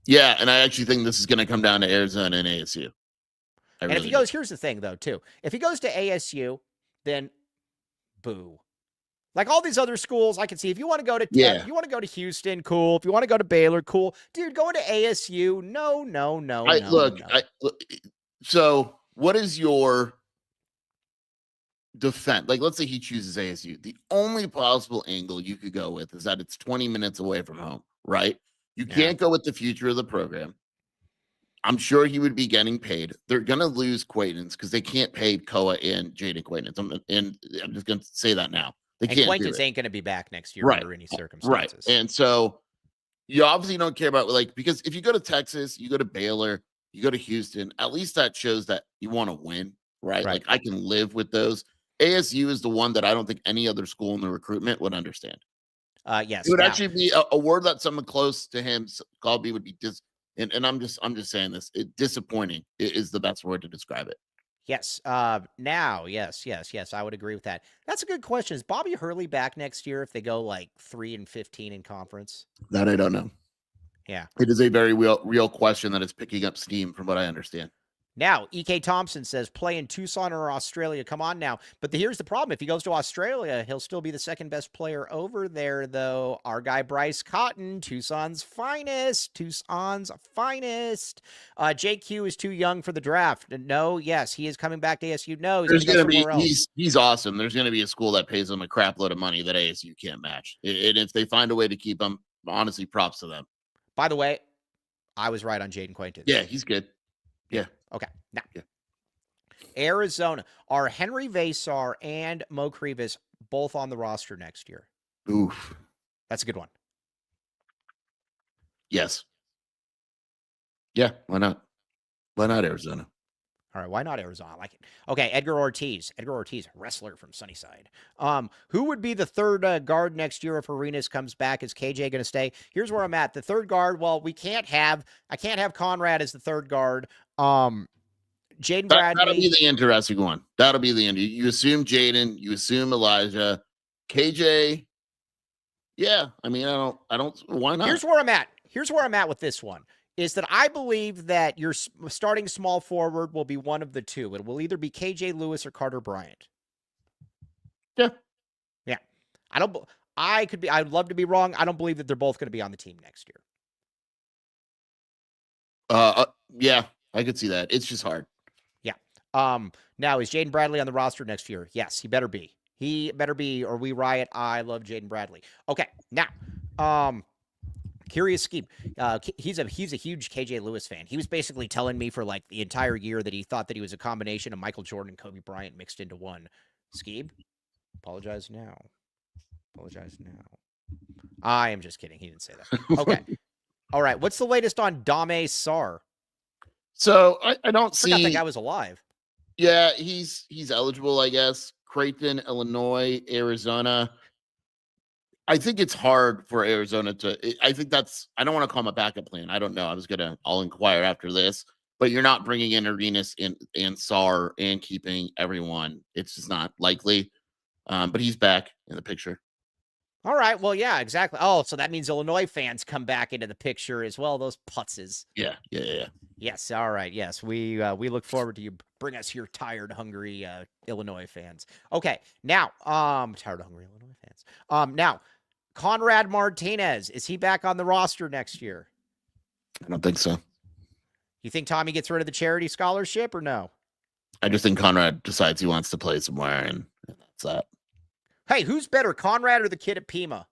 Yeah, and I actually think this is going to come down to Arizona and ASU. If he goes, here's the thing, though, too. If he goes to ASU, then boo. Like all these other schools, I can see if you want to go to if you want to go to Houston, cool. If you want to go to Baylor, cool. Dude, going to ASU, no. So what is your defense? Like, let's say he chooses ASU. The only possible angle you could go with is that it's 20 minutes away from home, right? You can't go with the future of the program. I'm sure he would be getting paid. They're going to lose Quaintance because they can't pay Koa and Jaden Quaintance. I'm just going to say that now. They can't. Quaintance ain't going to be back next year under any circumstances. Right. And so you obviously don't care about, like, because if you go to Texas, you go to Baylor, you go to Houston, at least that shows that you want to win, right? Like, I can live with those. ASU is the one that I don't think any other school in the recruitment would understand. Yes. It would actually be a word that someone close to him called me would be and I'm just saying this. Disappointing is the best word to describe it. Yes. Yes. I would agree with that. That's a good question. Is Bobby Hurley back next year if they go like 3-15 in conference? That I don't know. Yeah. It is a very real question that is picking up steam from what I understand. Now, E.K. Thompson says, play in Tucson or Australia. Come on now. But here's the problem. If he goes to Australia, he'll still be the second best player over there, though. Our guy, Bryce Cotton, Tucson's finest. JQ is too young for the draft. No, yes, he is coming back to ASU. No, he's going to go somewhere else. He's awesome. There's going to be a school that pays him a crap load of money that ASU can't match. And if they find a way to keep him, honestly, props to them. By the way, I was right on Jaden Quaintance. Yeah, he's good. Yeah. Okay. Now, Arizona. Are Henry Vasar and Mo Krivas both on the roster next year? Oof. That's a good one. Yes. Yeah, why not? Why not Arizona? All right, why not Arizona? I like it. Okay, Edgar Ortiz, wrestler from Sunnyside. Who would be the third guard next year if Arenas comes back? Is KJ going to stay? Here's where I'm at. The third guard, well, I can't have Conrad as the third guard. Jaden Bradley. That'll be the interesting one. That'll be the end. You assume Jaden, you assume Elijah. KJ, yeah. I mean, I don't, why not? Here's where I'm at with this one. Is that I believe that your starting small forward will be one of the two. It will either be KJ Lewis or Carter Bryant. Yeah. I'd love to be wrong. I don't believe that they're both going to be on the team next year. Yeah, I could see that. It's just hard. Yeah. Now is Jaden Bradley on the roster next year? Yes, he better be. Or we riot. I love Jaden Bradley. Okay. Now, Curious Scheme. He's a huge KJ Lewis fan. He was basically telling me for like the entire year that he thought that he was a combination of Michael Jordan and Kobe Bryant mixed into one. Skeeb, apologize now. I am just kidding. He didn't say that. Okay. All right. What's the latest on Dame Sarr? So I don't Forgot see. that guy was alive. Yeah, he's eligible, I guess. Creighton, Illinois, Arizona. I think it's hard for Arizona to. I think that's. I don't want to call him a backup plan. I don't know. I'll inquire after this. But you're not bringing in Arenas and Sar and keeping everyone. It's just not likely. But he's back in the picture. All right. Well, yeah, exactly. Oh, so that means Illinois fans come back into the picture as well. Those putzes. Yeah. Yes. All right. Yes. We look forward to you. Bring us your tired, hungry Illinois fans. Okay. Now, tired, hungry Illinois fans. Now, Conrad Martinez, is he back on the roster next year? I don't think so. You think Tommy gets rid of the charity scholarship or no? I just think Conrad decides he wants to play somewhere, and that's that. Hey, who's better, Conrad or the kid at Pima?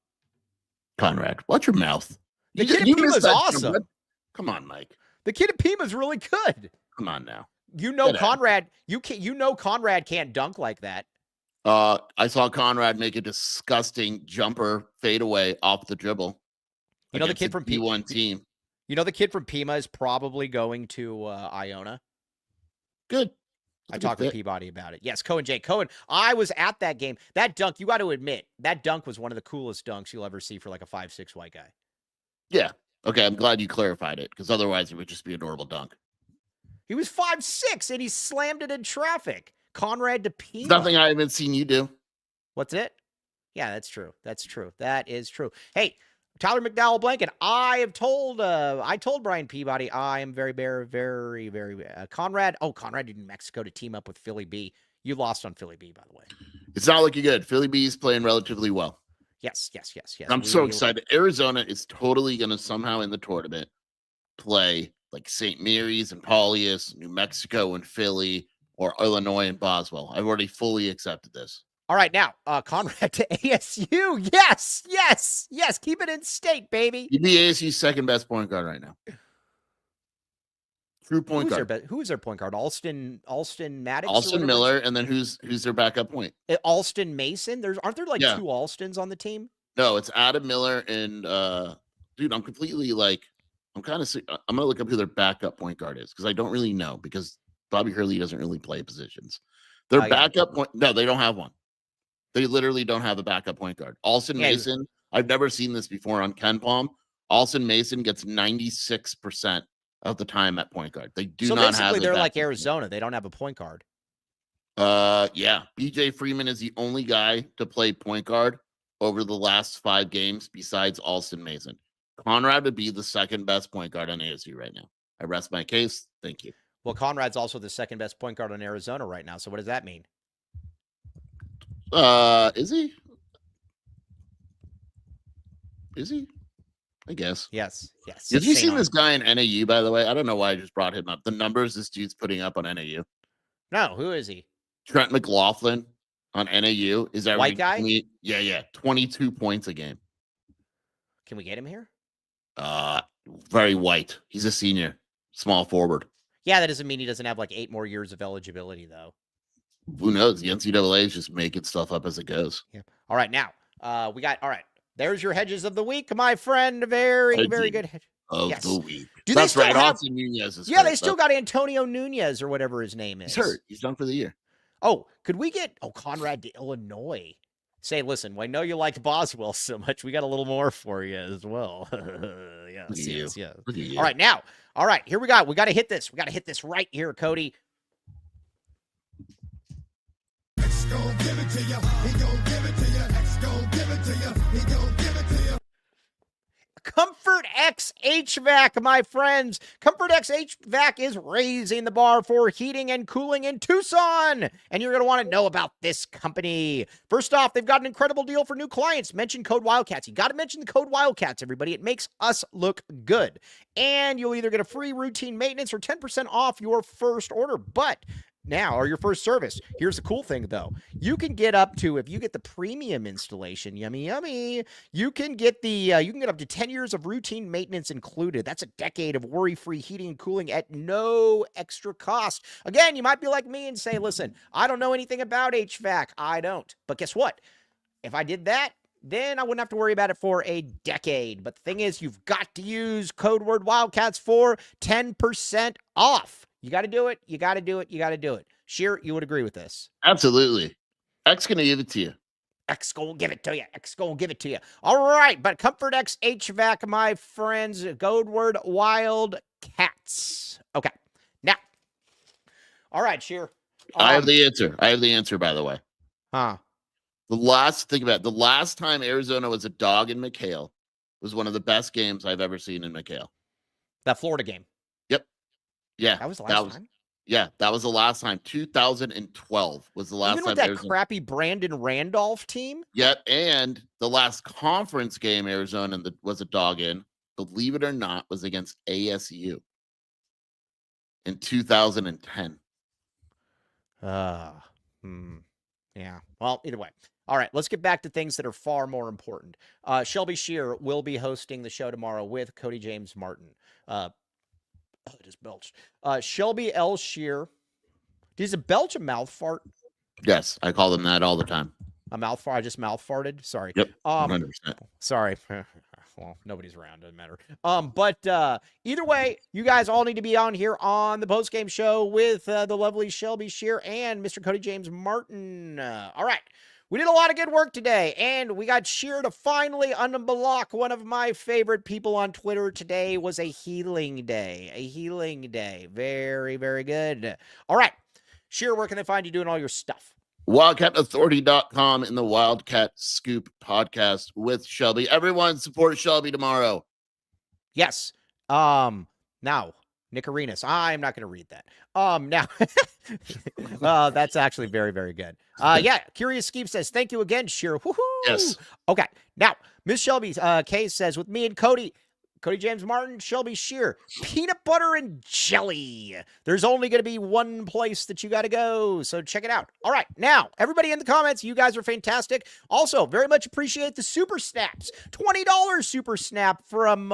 Conrad, watch your mouth. The kid at Pima is awesome. Come on, Mike. The kid at Pima is really good. Come on now. You know Conrad. You know Conrad can't dunk like that. I saw Conrad make a disgusting jumper fadeaway off the dribble. You know the kid from P1 team. You know the kid from Pima is probably going to Iona. Good. I talked with Peabody about it. Yes, Cohen J. Cohen. I was at that game. That dunk, you got to admit, that dunk was one of the coolest dunks you'll ever see for like a 5'6" white guy. Yeah. Okay, I'm glad you clarified it, because otherwise it would just be a normal dunk. He was 5'6", and he slammed it in traffic. Conrad to Pima. Nothing I haven't seen you do. What's it? Yeah, that's true. That's true. That is true. Hey, Tyler McDowell Blanken, I told Brian Peabody I am very, very, very, very Conrad. Oh, Conrad did New Mexico to team up with Philly B. You lost on Philly B, by the way. It's not looking good. Philly B is playing relatively well. Yes. I'm so excited. Arizona is totally going to somehow in the tournament play like St. Mary's and Paulius, New Mexico and Philly, or Illinois and Boswell. I've already fully accepted this. All right, now, Conrad to ASU. Yes. Keep it in state, baby. You'd be ASU's second best point guard right now. True point guard. Who's their point guard? Alston Maddox? Alston Miller, and then who's their backup point? Alston Mason? Aren't there like two Alstons on the team? No, it's Adam Miller and dude, I'm going to look up who their backup point guard is, because I don't really know, because Bobby Hurley doesn't really play positions. Their backup point, no, they don't have one. They literally don't have a backup point guard. Alston Mason, I've never seen this before on Ken Palm. Alston Mason gets 96% of the time at point guard. They do not have. So basically, they're like Arizona. They don't have a point guard. Yeah. BJ Freeman is the only guy to play point guard over the last 5 games besides Alston Mason. Conrad would be the second best point guard on ASU right now. I rest my case. Thank you. Well, Conrad's also the second best point guard on Arizona right now. So what does that mean? Is he? I guess. Yes. Have you seen this guy in NAU, by the way? I don't know why I just brought him up. The numbers this dude's putting up on NAU. No, who is he? Trent McLaughlin on NAU. Is that white guy? Yeah. 22 points a game. Can we get him here? Very white. He's a senior, small forward. Yeah, that doesn't mean he doesn't have like 8 more years of eligibility, though. Who knows? The NCAA is just making stuff up as it goes. Yeah. All right, now all right. There's your hedges of the week, my friend. Very, very good hedge of the week. That's right. Austin Nunez is they still got Antonio Nunez or whatever his name is. He's hurt. He's done for the year. Oh, could we get Conrad to Illinois? Say, listen, I know you liked Boswell so much. We got a little more for you as well. Yes. All right, now. All right, here we go. We got to hit this. We got to hit this right here, Cody. X gon' give it to you. He gon' give it to you. X gon' give it to you. He gon' give it to you. Comfort X HVAC, my friends. Comfort X HVAC is raising the bar for heating and cooling in Tucson. And you're going to want to know about this company. First off, they've got an incredible deal for new clients. Mention code Wildcats. You got to mention the code Wildcats, everybody. It makes us look good. And you'll either get a free routine maintenance or 10% off your first order. But now, or your first service. Here's the cool thing, though. You can get up to, if you get the premium installation, yummy, you can get up to 10 years of routine maintenance included. That's a decade of worry-free heating and cooling at no extra cost. Again, you might be like me and say, listen, I don't know anything about HVAC. I don't. But guess what? If I did that, then I wouldn't have to worry about it for a decade. But the thing is, you've got to use code word Wildcats for 10% off. You got to do it. You got to do it. You got to do it. Sheer, you would agree with this? Absolutely. X going to give it to you. X gonna give it to you. X gonna give it to you. All right, but Comfort X HVAC, my friends, code word Wildcats. Okay, now, all right, Sheer. I have the answer. I have the answer, by the way. Huh? Think about it. The last time Arizona was a dog in McHale was one of the best games I've ever seen in McHale. That Florida game. Yep. Yeah. That was the last time. Yeah, that was the last time. 2012 was the last Even time. with that crappy Brandon Randolph team? Yep, and the last conference game Arizona was a dog in, believe it or not, was against ASU in 2010. Yeah. Well, either way. All right, let's get back to things that are far more important. Shelby Shear will be hosting the show tomorrow with Cody James Martin. I just belched. Shelby L. Shear. Is a belch a mouth fart? Yes, I call them that all the time. A mouth fart? I just mouth farted? Sorry. Yep, 100%. Sorry. Well, nobody's around. Doesn't matter. But either way, you guys all need to be on here on the postgame show with the lovely Shelby Shear and Mr. Cody James Martin. All right. We did a lot of good work today, and we got Sheer to finally unblock one of my favorite people on Twitter. Today was a healing day. A healing day. Very, very good. All right. Sheer, where can they find you doing all your stuff? WildcatAuthority.com and the Wildcat Scoop podcast with Shelby. Everyone support Shelby tomorrow. Yes. Now, Nick Arenas. I'm not going to read that. Now, that's actually very, very good. Yeah, Curious Skeeve says, thank you again, Sheer. Woohoo! Yes. Okay. Now, Miss Shelby Case says, with me and Cody James Martin, Shelby Shear, peanut butter and jelly. There's only going to be one place that you got to go, so check it out. All right, now, everybody in the comments, you guys are fantastic. Also, very much appreciate the super snaps. $20 super snap from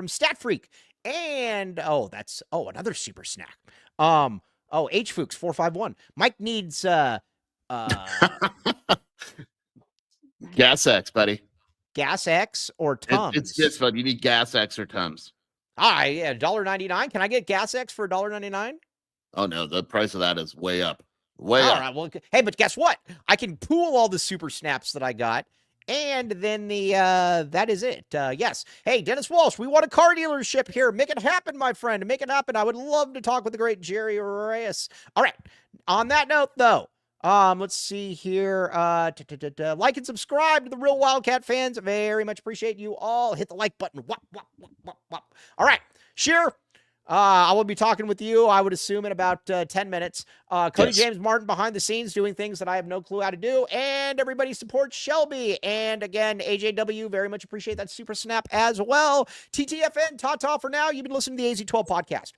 Stat Freak. And, another super snap. H Fuchs 451. Mike needs, Gas X, buddy. Gas X or Tums? It's this, but you need Gas X or Tums. Yeah, $1.99. Can I get Gas X for $1.99? Oh no, the price of that is way up. Way up. All right, well, hey, but guess what? I can pool all the super snaps that I got, and then that is it. Yes. Hey, Dennis Walsh, we want a car dealership here. Make it happen, my friend. Make it happen. I would love to talk with the great Jerry Reyes. All right. On that note, though, let's see here. Like and subscribe to the Real Wildcat fans. Very much appreciate you all. Hit the like button. Wop, wop, wop, wop, wop. All right. Sheer. I will be talking with you, I would assume, in about 10 minutes. Cody James Martin behind the scenes doing things that I have no clue how to do. And everybody support Shelby. And again, AJW, very much appreciate that super snap as well. TTFN, ta-ta for now. You've been listening to the AZ12 podcast.